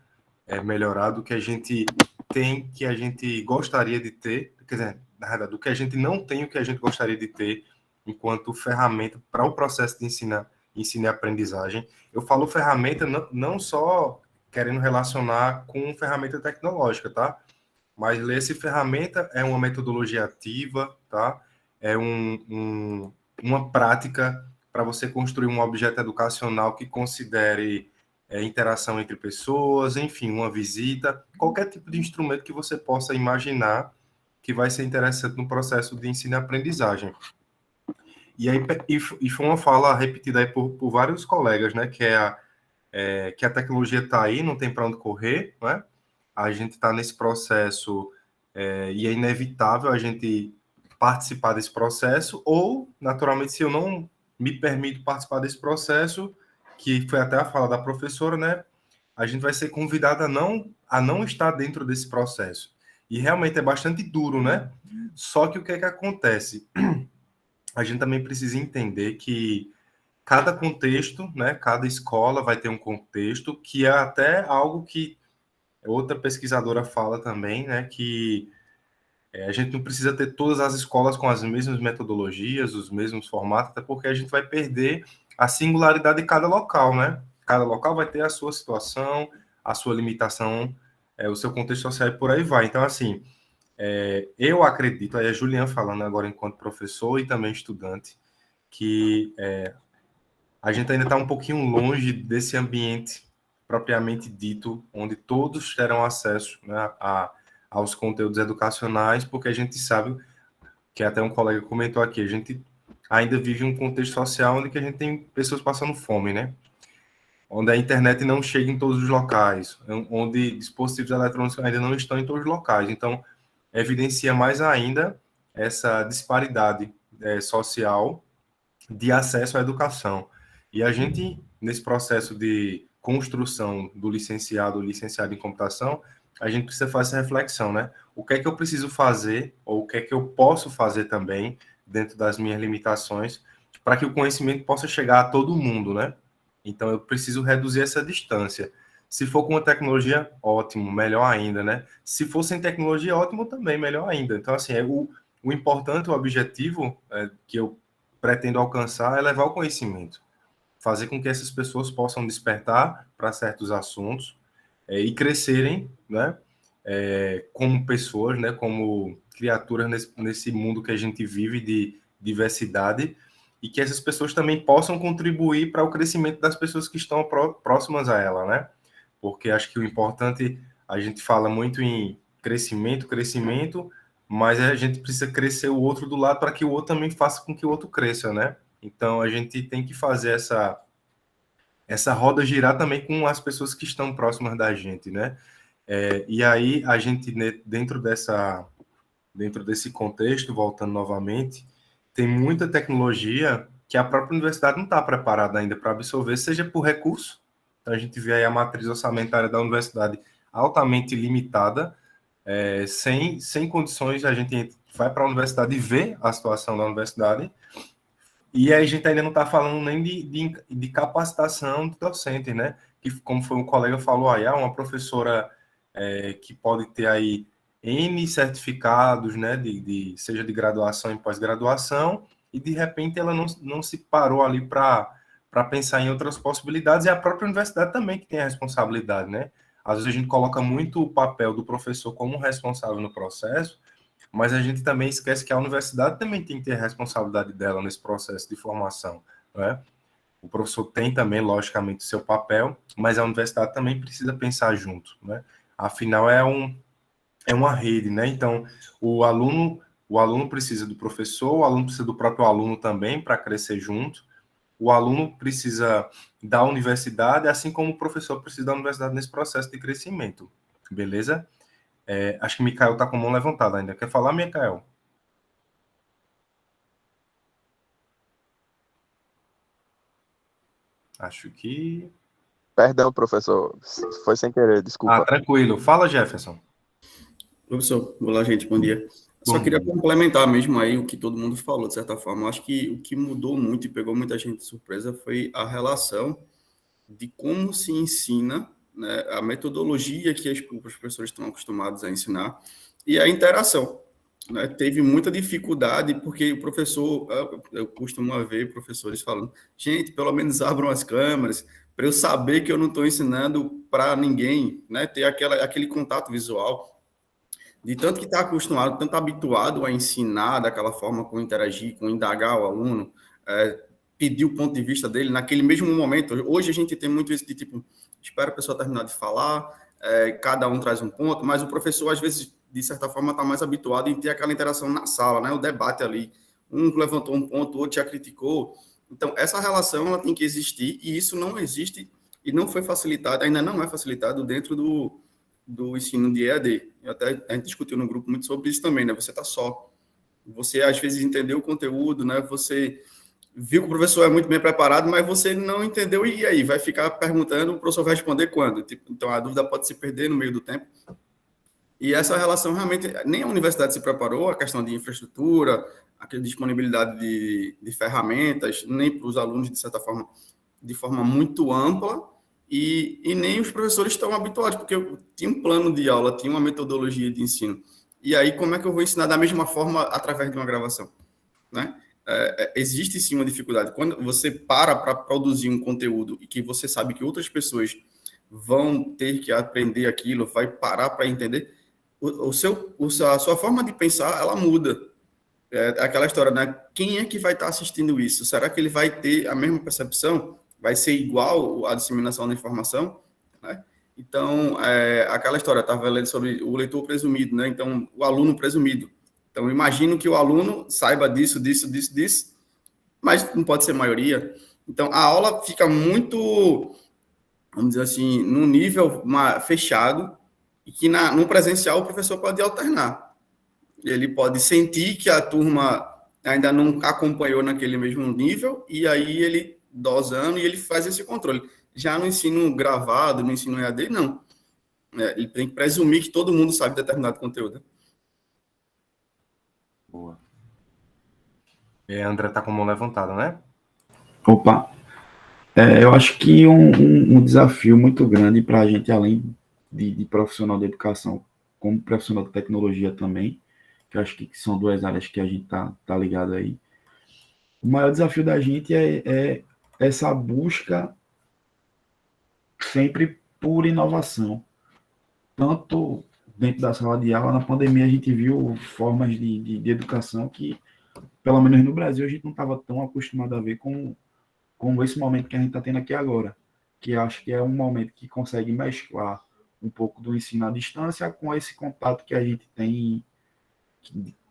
melhorar, do que a gente tem, que a gente gostaria de ter, quer dizer, na verdade, do que a gente não tem, o que a gente gostaria de ter enquanto ferramenta para o processo de ensino e aprendizagem. Eu falo ferramenta não só querendo relacionar com ferramenta tecnológica, tá? Mas ler-se ferramenta é uma metodologia ativa, tá? É uma prática para você construir um objeto educacional que considere interação entre pessoas, enfim, uma visita, qualquer tipo de instrumento que você possa imaginar que vai ser interessante no processo de ensino e aprendizagem. E aí e foi uma fala repetida aí por vários colegas, né? Que que a tecnologia está aí, não tem para onde correr, né? A gente está nesse processo e é inevitável a gente participar desse processo, ou, naturalmente, se eu não me permito participar desse processo, que foi até a fala da professora, né? A gente vai ser convidado a não estar dentro desse processo. E realmente é bastante duro, né? Só que o que é que acontece? A gente também precisa entender que cada contexto, né, cada escola vai ter um contexto, que é até algo que outra pesquisadora fala também, né, que a gente não precisa ter todas as escolas com as mesmas metodologias, os mesmos formatos, até porque a gente vai perder a singularidade de cada local, né? Cada local vai ter a sua situação, a sua limitação, o seu contexto social e por aí vai. Então, assim, eu acredito, aí a Juliana falando agora enquanto professor e também estudante, que a gente ainda está um pouquinho longe desse ambiente propriamente dito, onde todos terão acesso, né, aos conteúdos educacionais, porque a gente sabe, que até um colega comentou aqui, a gente ainda vive um contexto social onde que a gente tem pessoas passando fome, né? Onde a internet não chega em todos os locais, onde dispositivos eletrônicos ainda não estão em todos os locais. Então, evidencia mais ainda essa disparidade social de acesso à educação. E a gente, nesse processo de construção do licenciado ou licenciado em computação, a gente precisa fazer essa reflexão, né? O que é que eu preciso fazer, ou o que é que eu posso fazer também, dentro das minhas limitações, para que o conhecimento possa chegar a todo mundo, né? Então, eu preciso reduzir essa distância. Se for com uma tecnologia, ótimo, melhor ainda, né? Se for sem tecnologia, ótimo também, melhor ainda. Então, assim, o importante, o objetivo que eu pretendo alcançar é levar o conhecimento, fazer com que essas pessoas possam despertar para certos assuntos e crescerem, né, como pessoas, né, como criaturas nesse mundo que a gente vive de diversidade, e que essas pessoas também possam contribuir para o crescimento das pessoas que estão próximas a ela, né? Porque acho que o importante, a gente fala muito em crescimento, mas a gente precisa crescer o outro do lado para que o outro também faça com que o outro cresça, né? Então, a gente tem que fazer essa roda girar também com as pessoas que estão próximas da gente, né? E aí, a gente, dentro desse contexto, voltando novamente, tem muita tecnologia que a própria universidade não está preparada ainda para absorver, seja por recurso. Então, a gente vê aí a matriz orçamentária da universidade altamente limitada, sem condições, a gente vai para a universidade e vê a situação da universidade, e aí a gente ainda não está falando nem de capacitação de docentes, né? Que, como foi um colega falou aí, uma professora que pode ter aí N certificados, né? Seja de graduação e pós-graduação, e de repente ela não se parou ali para pensar em outras possibilidades, e a própria universidade também que tem a responsabilidade, né? Às vezes a gente coloca muito o papel do professor como responsável no processo, mas a gente também esquece que a universidade também tem que ter a responsabilidade dela nesse processo de formação, né? O professor tem também, logicamente, o seu papel, mas a universidade também precisa pensar junto, né? Afinal, é uma rede, né? Então, o aluno precisa do professor, o aluno precisa do próprio aluno também para crescer junto, o aluno precisa da universidade, assim como o professor precisa da universidade nesse processo de crescimento, beleza? Acho que o Mikael está com a mão levantada ainda. Quer falar, Mikael? Acho que... Perdão, professor, foi sem querer, desculpa. Tranquilo. Fala, Jefferson. Professor, olá, gente, bom dia. Bom Só queria dia. complementar mesmo aí o que todo mundo falou, de certa forma. Eu acho que o que mudou muito e pegou muita gente de surpresa foi a relação de como se ensina, né, a metodologia que os professores estão acostumados a ensinar e a interação. Né? Teve muita dificuldade, porque o professor, eu costumo ver professores falando, gente, pelo menos abram as câmeras, para eu saber que eu não estou ensinando para ninguém, né? Ter aquele contato visual. De tanto que está acostumado, tanto habituado a ensinar daquela forma, com interagir, com indagar o aluno, pedir o ponto de vista dele naquele mesmo momento. Hoje a gente tem muito isso de tipo, espera a pessoa terminar de falar, cada um traz um ponto, mas o professor, às vezes, de certa forma, está mais habituado em ter aquela interação na sala, né? O debate ali. Um levantou um ponto, o outro já criticou. Então, essa relação ela tem que existir, e isso não existe e não foi facilitado, ainda não é facilitado dentro do ensino de EAD. A gente discutiu no grupo muito sobre isso também, né? Você está só. Você, às vezes, entendeu o conteúdo, né? Você viu que o professor é muito bem preparado, mas você não entendeu, e aí? Vai ficar perguntando, o professor vai responder quando? Então, a dúvida pode se perder no meio do tempo. E essa relação, realmente, nem a universidade se preparou, a questão de infraestrutura, a disponibilidade de ferramentas, nem para os alunos, de certa forma, de forma muito ampla, e nem os professores estão habituados, porque eu tinha um plano de aula, tinha uma metodologia de ensino. E aí, como é que eu vou ensinar da mesma forma através de uma gravação? Né? Existe sim uma dificuldade. Quando você para produzir um conteúdo e que você sabe que outras pessoas vão ter que aprender aquilo, vai parar para entender, a sua forma de pensar, ela muda. Aquela história, né? Quem é que vai estar assistindo isso? Será que ele vai ter a mesma percepção? Vai ser igual a disseminação da informação? Né? Então, aquela história, eu estava lendo sobre o leitor presumido, né? Então, o aluno presumido. Então, imagino que o aluno saiba disso, mas não pode ser maioria. Então, a aula fica muito, vamos dizer assim, num nível fechado, e que no presencial o professor pode alternar. Ele pode sentir que a turma ainda não acompanhou naquele mesmo nível, e aí ele dosando, e ele faz esse controle. Já no ensino gravado, no ensino EAD, não. Ele tem que presumir que todo mundo sabe determinado conteúdo. Boa. André está com a mão levantada, né? Opa. Eu acho que um desafio muito grande para a gente, além de profissional de educação, como profissional de tecnologia também, que eu acho que são duas áreas que a gente tá ligado aí. O maior desafio da gente é essa busca sempre por inovação. Tanto dentro da sala de aula, na pandemia a gente viu formas de educação que, pelo menos no Brasil, a gente não estava tão acostumado a ver com esse momento que a gente está tendo aqui agora, que acho que é um momento que consegue mesclar um pouco do ensino à distância com esse contato que a gente tem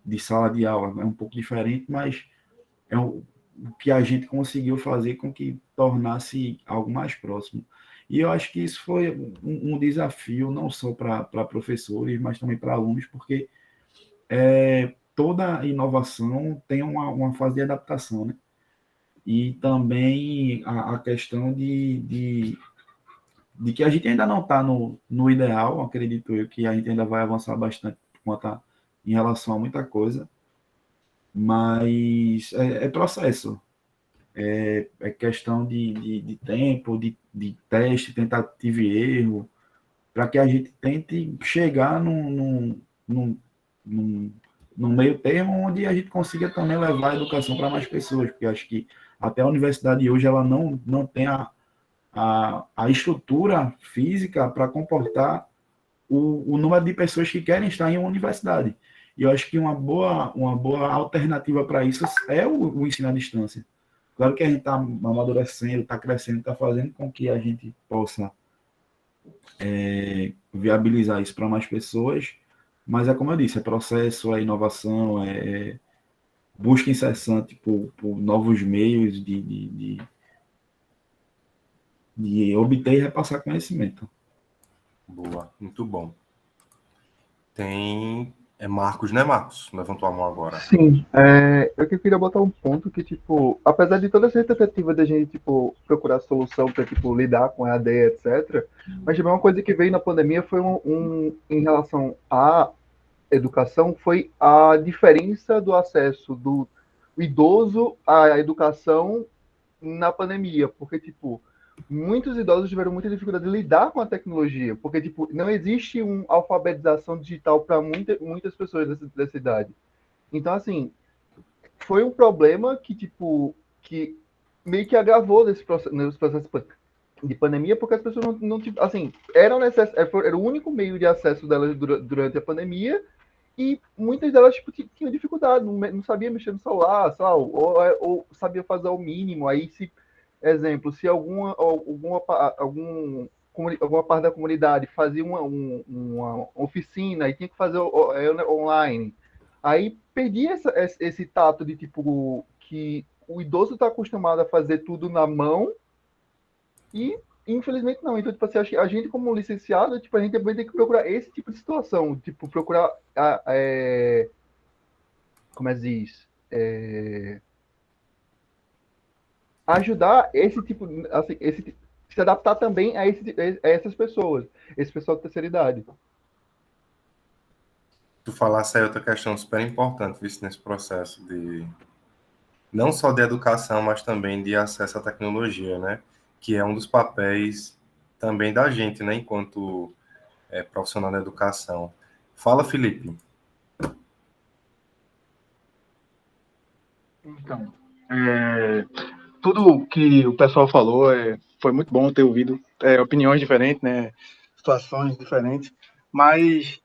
de sala de aula. É um pouco diferente, mas é o que a gente conseguiu fazer com que tornasse algo mais próximo. E eu acho que isso foi um desafio, não só para professores, mas também para alunos, porque toda inovação tem uma fase de adaptação, né? E também a questão de que a gente ainda não está no ideal, acredito eu, que a gente ainda vai avançar bastante em relação a muita coisa, mas é processo. É questão de tempo, de teste, tentativa e erro, para que a gente tente chegar num meio termo onde a gente consiga também levar a educação para mais pessoas, porque acho que até a universidade hoje ela não tem a estrutura física para comportar o número de pessoas que querem estar em uma universidade. E eu acho que uma boa alternativa para isso é o ensino à distância. Claro que a gente está amadurecendo, está crescendo, está fazendo com que a gente possa viabilizar isso para mais pessoas, mas é como eu disse, é processo, é inovação, é busca incessante por novos meios de obter e repassar conhecimento. Boa, muito bom. Tem É Marcos, né, Marcos? Levantou a mão agora. Sim, eu que queria botar um ponto que, tipo, apesar de toda essa tentativa da gente, tipo, procurar solução para, tipo, lidar com a AD, etc., mas também uma coisa que veio na pandemia foi em relação à educação, foi a diferença do acesso do idoso à educação na pandemia, porque, tipo, muitos idosos tiveram muita dificuldade de lidar com a tecnologia, porque, tipo, não existe uma alfabetização digital para muitas pessoas dessa idade. Então, assim, foi um problema que, tipo, que meio que agravou nesse processo de pandemia, porque as pessoas não assim, era o único meio de acesso delas durante a pandemia, e muitas delas tipo, tinham dificuldade, não sabia mexer no celular, ou sabia fazer o mínimo. Aí, exemplo, se alguma parte da comunidade fazia uma oficina e tinha que fazer online, aí perdia esse tato de tipo que o idoso está acostumado a fazer tudo na mão e infelizmente não. Então, tipo assim, acho que a gente como licenciado, tipo, a gente também tem que procurar esse tipo de situação, tipo, procurar como é que diz? Ajudar esse tipo, assim, se adaptar também a essas pessoas, esse pessoal de terceira idade. Tu falasse aí outra questão super importante, visto nesse processo de não só de educação, mas também de acesso à tecnologia, né? Que é um dos papéis também da gente, né? Enquanto profissional da educação. Fala, Felipe. Então, tudo que o pessoal falou foi muito bom ter ouvido opiniões diferentes, né? Situações diferentes, mas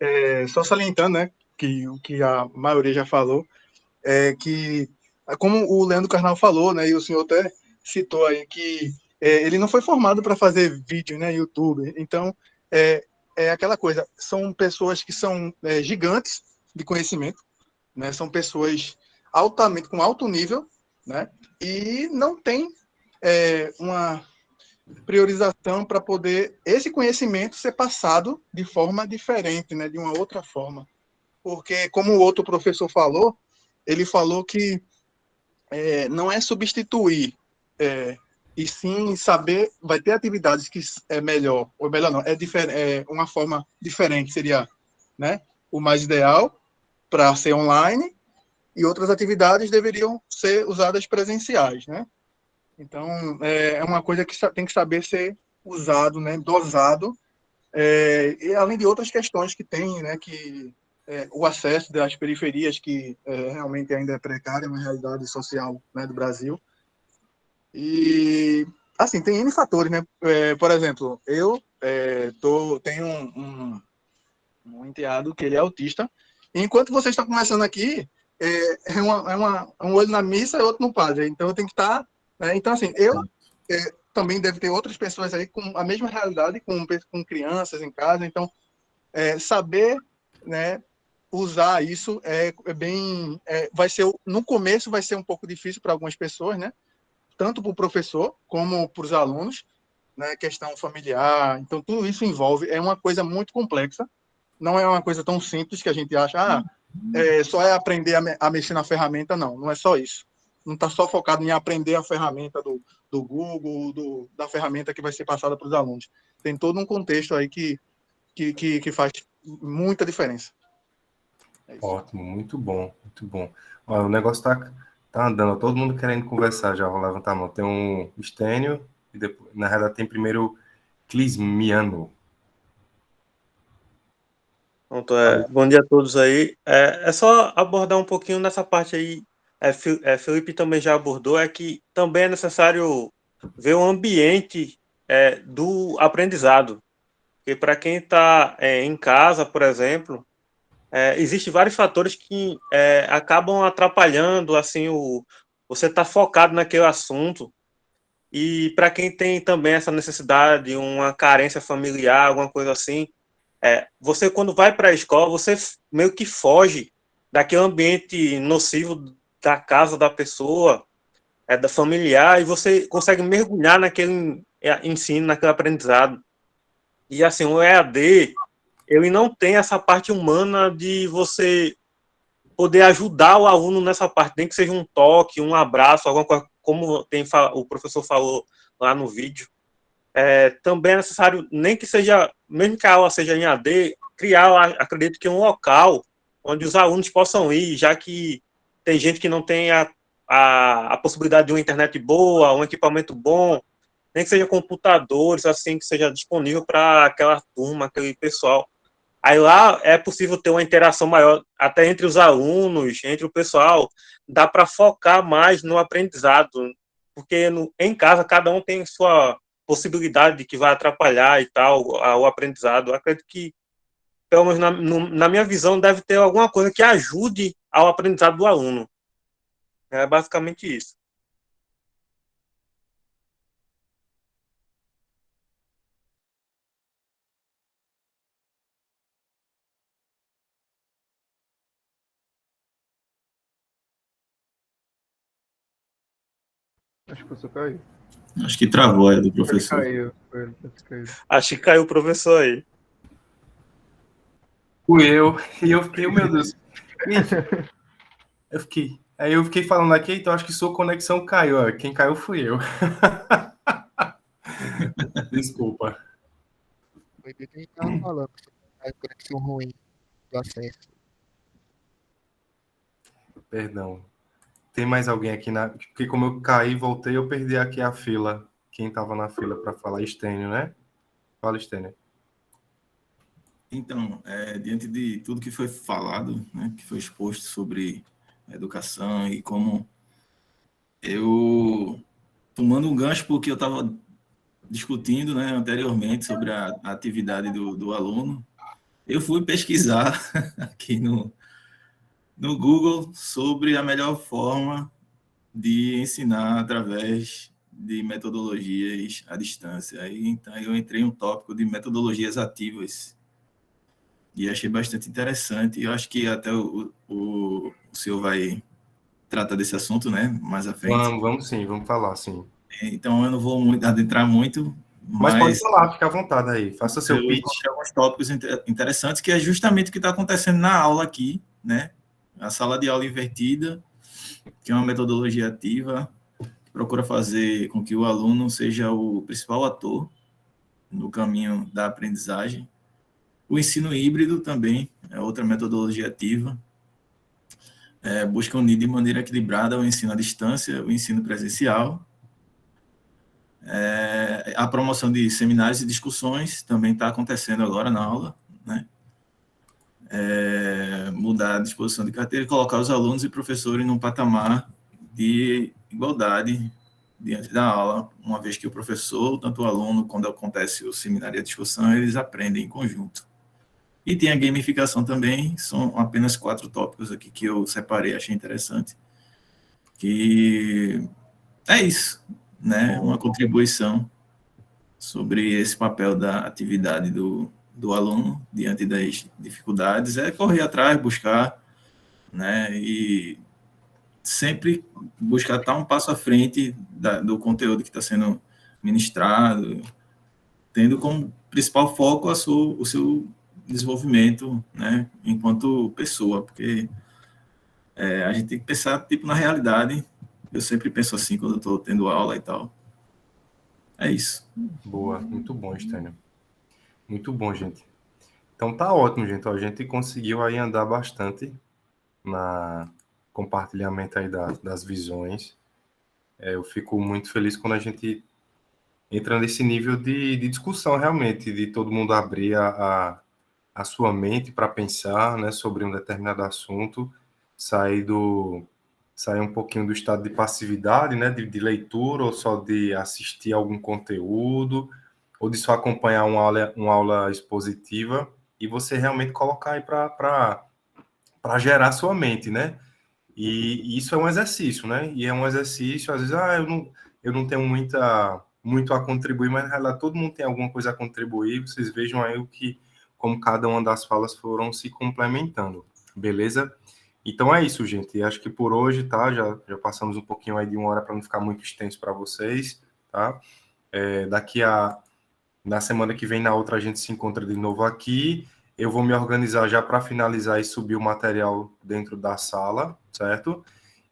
só salientando, né? Que o que a maioria já falou é que, como o Leandro Carnal falou, né? E o senhor até citou aí que ele não foi formado para fazer vídeo, né? YouTube. Então, é aquela coisa. São pessoas que são gigantes de conhecimento, né? São pessoas altamente com alto nível, né? E não tem uma priorização para poder esse conhecimento ser passado de forma diferente, né? De uma outra forma. Porque, como o outro professor falou, ele falou que não é substituir, e sim saber, vai ter atividades que é melhor, ou melhor não, uma forma diferente, seria, né, o mais ideal para ser online, e outras atividades deveriam ser usadas presenciais, né? Então, é uma coisa que tem que saber ser usado, né, dosado, e além de outras questões que tem, né, que o acesso das periferias, que realmente ainda é precário, é uma realidade social, né, do Brasil. E, assim, tem N fatores, né? Por exemplo, eu tenho um enteado que ele é autista, e enquanto vocês estão conversando aqui, um olho na missa e outro no padre. Então, eu tenho que estar... Né? Então, assim, também deve ter outras pessoas aí com a mesma realidade, com crianças em casa. Então, saber, né, usar isso vai ser, no começo vai ser um pouco difícil para algumas pessoas, né? Tanto para o professor como para os alunos, né? Questão familiar. Então, tudo isso envolve, é uma coisa muito complexa. Não é uma coisa tão simples que a gente acha, só é aprender a mexer na ferramenta. Não é só isso. Não está só focado em aprender a ferramenta do Google, da ferramenta que vai ser passada para os alunos. Tem todo um contexto aí que faz muita diferença. Ótimo, muito bom, muito bom. Olha, o negócio tá andando, todo mundo querendo conversar já, vou levantar a mão. Tem um Estênio, e depois, na realidade tem primeiro Clismiano. Pronto, bom dia a todos aí. É só abordar um pouquinho nessa parte aí, Felipe também já abordou, que também é necessário ver o ambiente do aprendizado. Porque para quem está em casa, por exemplo, existem vários fatores que acabam atrapalhando, assim, você está focado naquele assunto. E para quem tem também essa necessidade, uma carência familiar, alguma coisa assim, você quando vai para a escola, você meio que foge daquele ambiente nocivo da casa da pessoa, da familiar, e você consegue mergulhar naquele ensino, naquele aprendizado. E assim, o EAD, ele não tem essa parte humana de você poder ajudar o aluno nessa parte, nem que seja um toque, um abraço, alguma coisa, como o professor falou lá no vídeo. Também é necessário, nem que seja, mesmo que a aula seja em AD, criar, acredito que um local onde os alunos possam ir, já que tem gente que não tem a possibilidade de uma internet boa, um equipamento bom, nem que seja computadores, assim, que seja disponível para aquela turma, aquele pessoal. Aí lá é possível ter uma interação maior, até entre os alunos, entre o pessoal, dá para focar mais no aprendizado, porque em casa cada um tem sua possibilidade de que vai atrapalhar e tal o aprendizado. Eu acredito que, pelo menos na minha visão, deve ter alguma coisa que ajude ao aprendizado do aluno. É basicamente isso. Acho que o professor caiu. Acho que travou a do professor. Ele caiu. Acho que caiu o professor aí. Fui eu. E eu fiquei, meu Deus. Aí eu fiquei falando aqui, então acho que sua conexão caiu. Ó. Quem caiu fui eu. Desculpa. Foi do que a gente tava falando, a conexão ruim do acesso. Perdão. Tem mais alguém aqui porque como eu caí e voltei, eu perdi aqui a fila. Quem estava na fila para falar? Estênio, né? Fala, Estênio. Então, diante de tudo que foi falado, né, que foi exposto sobre a educação e como eu, tomando um gancho porque eu estava discutindo, né, anteriormente sobre a atividade do aluno, eu fui pesquisar aqui no Google sobre a melhor forma de ensinar através de metodologias à distância. Aí, então, eu entrei em um tópico de metodologias ativas e achei bastante interessante. Eu acho que até o senhor vai tratar desse assunto, né, mais à frente. Vamos sim, vamos falar, sim. Então, eu não vou adentrar muito, mas pode falar, fica à vontade aí, faça seu pitch. Alguns tópicos interessantes, que é justamente o que está acontecendo na aula aqui, né? A sala de aula invertida, que é uma metodologia ativa, que procura fazer com que o aluno seja o principal ator no caminho da aprendizagem. O ensino híbrido também é outra metodologia ativa, busca unir de maneira equilibrada o ensino à distância, o ensino presencial. A promoção de seminários e discussões também está acontecendo agora na aula, né? Mudar a disposição de carteira e colocar os alunos e professores num patamar de igualdade diante da aula, uma vez que o professor, tanto o aluno, quando acontece o seminário e a discussão, eles aprendem em conjunto. E tem a gamificação também, são apenas 4 tópicos aqui que eu separei, achei interessante. Que é isso, né? Uma contribuição sobre esse papel da atividade do aluno diante das dificuldades, correr atrás, buscar, né? E sempre buscar estar um passo à frente do conteúdo que está sendo ministrado, tendo como principal foco o seu desenvolvimento, né, enquanto pessoa, porque a gente tem que pensar tipo na realidade. Eu sempre penso assim quando eu estou tendo aula e tal. É isso. Boa, muito bom, Estênio. Muito bom, gente. Então tá ótimo, gente. A gente conseguiu aí andar bastante na compartilhamento aí das visões. Eu fico muito feliz quando a gente entra nesse nível de discussão realmente, de todo mundo abrir a sua mente para pensar, né, sobre um determinado assunto, sair um pouquinho do estado de passividade, né, de leitura, ou só de assistir algum conteúdo, ou de só acompanhar uma aula expositiva, e você realmente colocar aí para gerar a sua mente, né? E isso é um exercício, né? E é um exercício, às vezes, eu não tenho muito a contribuir, mas na realidade todo mundo tem alguma coisa a contribuir. Vocês vejam aí como cada uma das falas foram se complementando, beleza? Então é isso, gente. Acho que por hoje, tá? Já passamos um pouquinho aí de 1 hora para não ficar muito extenso para vocês, tá? Na semana que vem, na outra, a gente se encontra de novo aqui. Eu vou me organizar já para finalizar e subir o material dentro da sala, certo?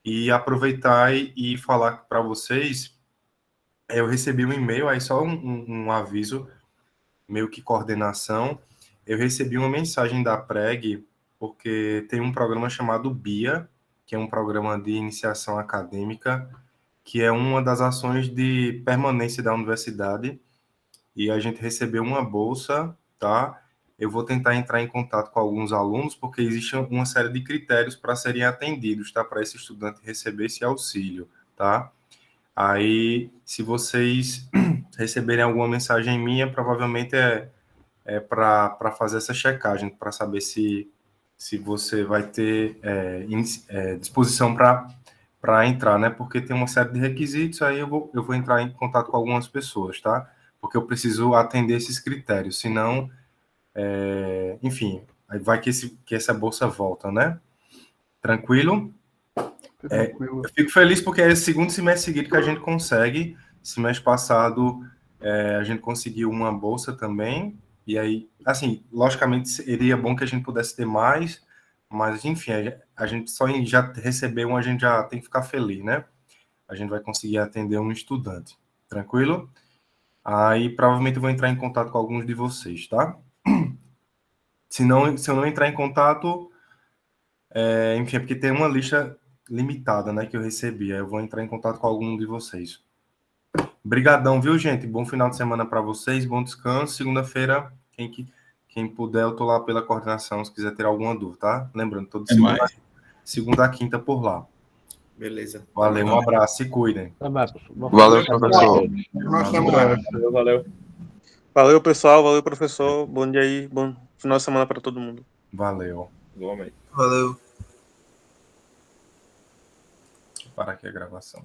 E aproveitar e falar para vocês, eu recebi um e-mail, aí só um aviso, meio que coordenação, eu recebi uma mensagem da PREG, porque tem um programa chamado BIA, que é um programa de iniciação acadêmica, que é uma das ações de permanência da universidade, e a gente recebeu uma bolsa, tá? Eu vou tentar entrar em contato com alguns alunos, porque existe uma série de critérios para serem atendidos, tá? Para esse estudante receber esse auxílio, tá? Aí, se vocês receberem alguma mensagem minha, provavelmente é para fazer essa checagem, para saber se você vai ter disposição para entrar, né? Porque tem uma série de requisitos, aí eu vou entrar em contato com algumas pessoas, tá? Porque eu preciso atender esses critérios, senão, enfim, aí vai que essa bolsa volta, né? Tranquilo? Eu fico feliz porque é o segundo semestre seguido que a gente consegue. Semestre passado a gente conseguiu uma bolsa também, e aí, assim, logicamente seria bom que a gente pudesse ter mais, mas enfim, a gente só em já receber um, a gente já tem que ficar feliz, né? A gente vai conseguir atender um estudante, tranquilo? Aí provavelmente eu vou entrar em contato com alguns de vocês, tá? Se eu não entrar em contato, enfim, é porque tem uma lista limitada, né, que eu recebi. Aí eu vou entrar em contato com algum de vocês. Obrigadão, viu, gente? Bom final de semana para vocês, bom descanso. Segunda-feira, quem puder, eu tô lá pela coordenação, se quiser ter alguma dúvida, tá? Lembrando, todo segunda a quinta por lá. Beleza. Valeu, um abraço, se cuidem. Valeu, professor. Valeu. Valeu, pessoal. Valeu, professor. Bom dia aí. Bom final de semana para todo mundo. Valeu. Valeu. Vou parar aqui a gravação.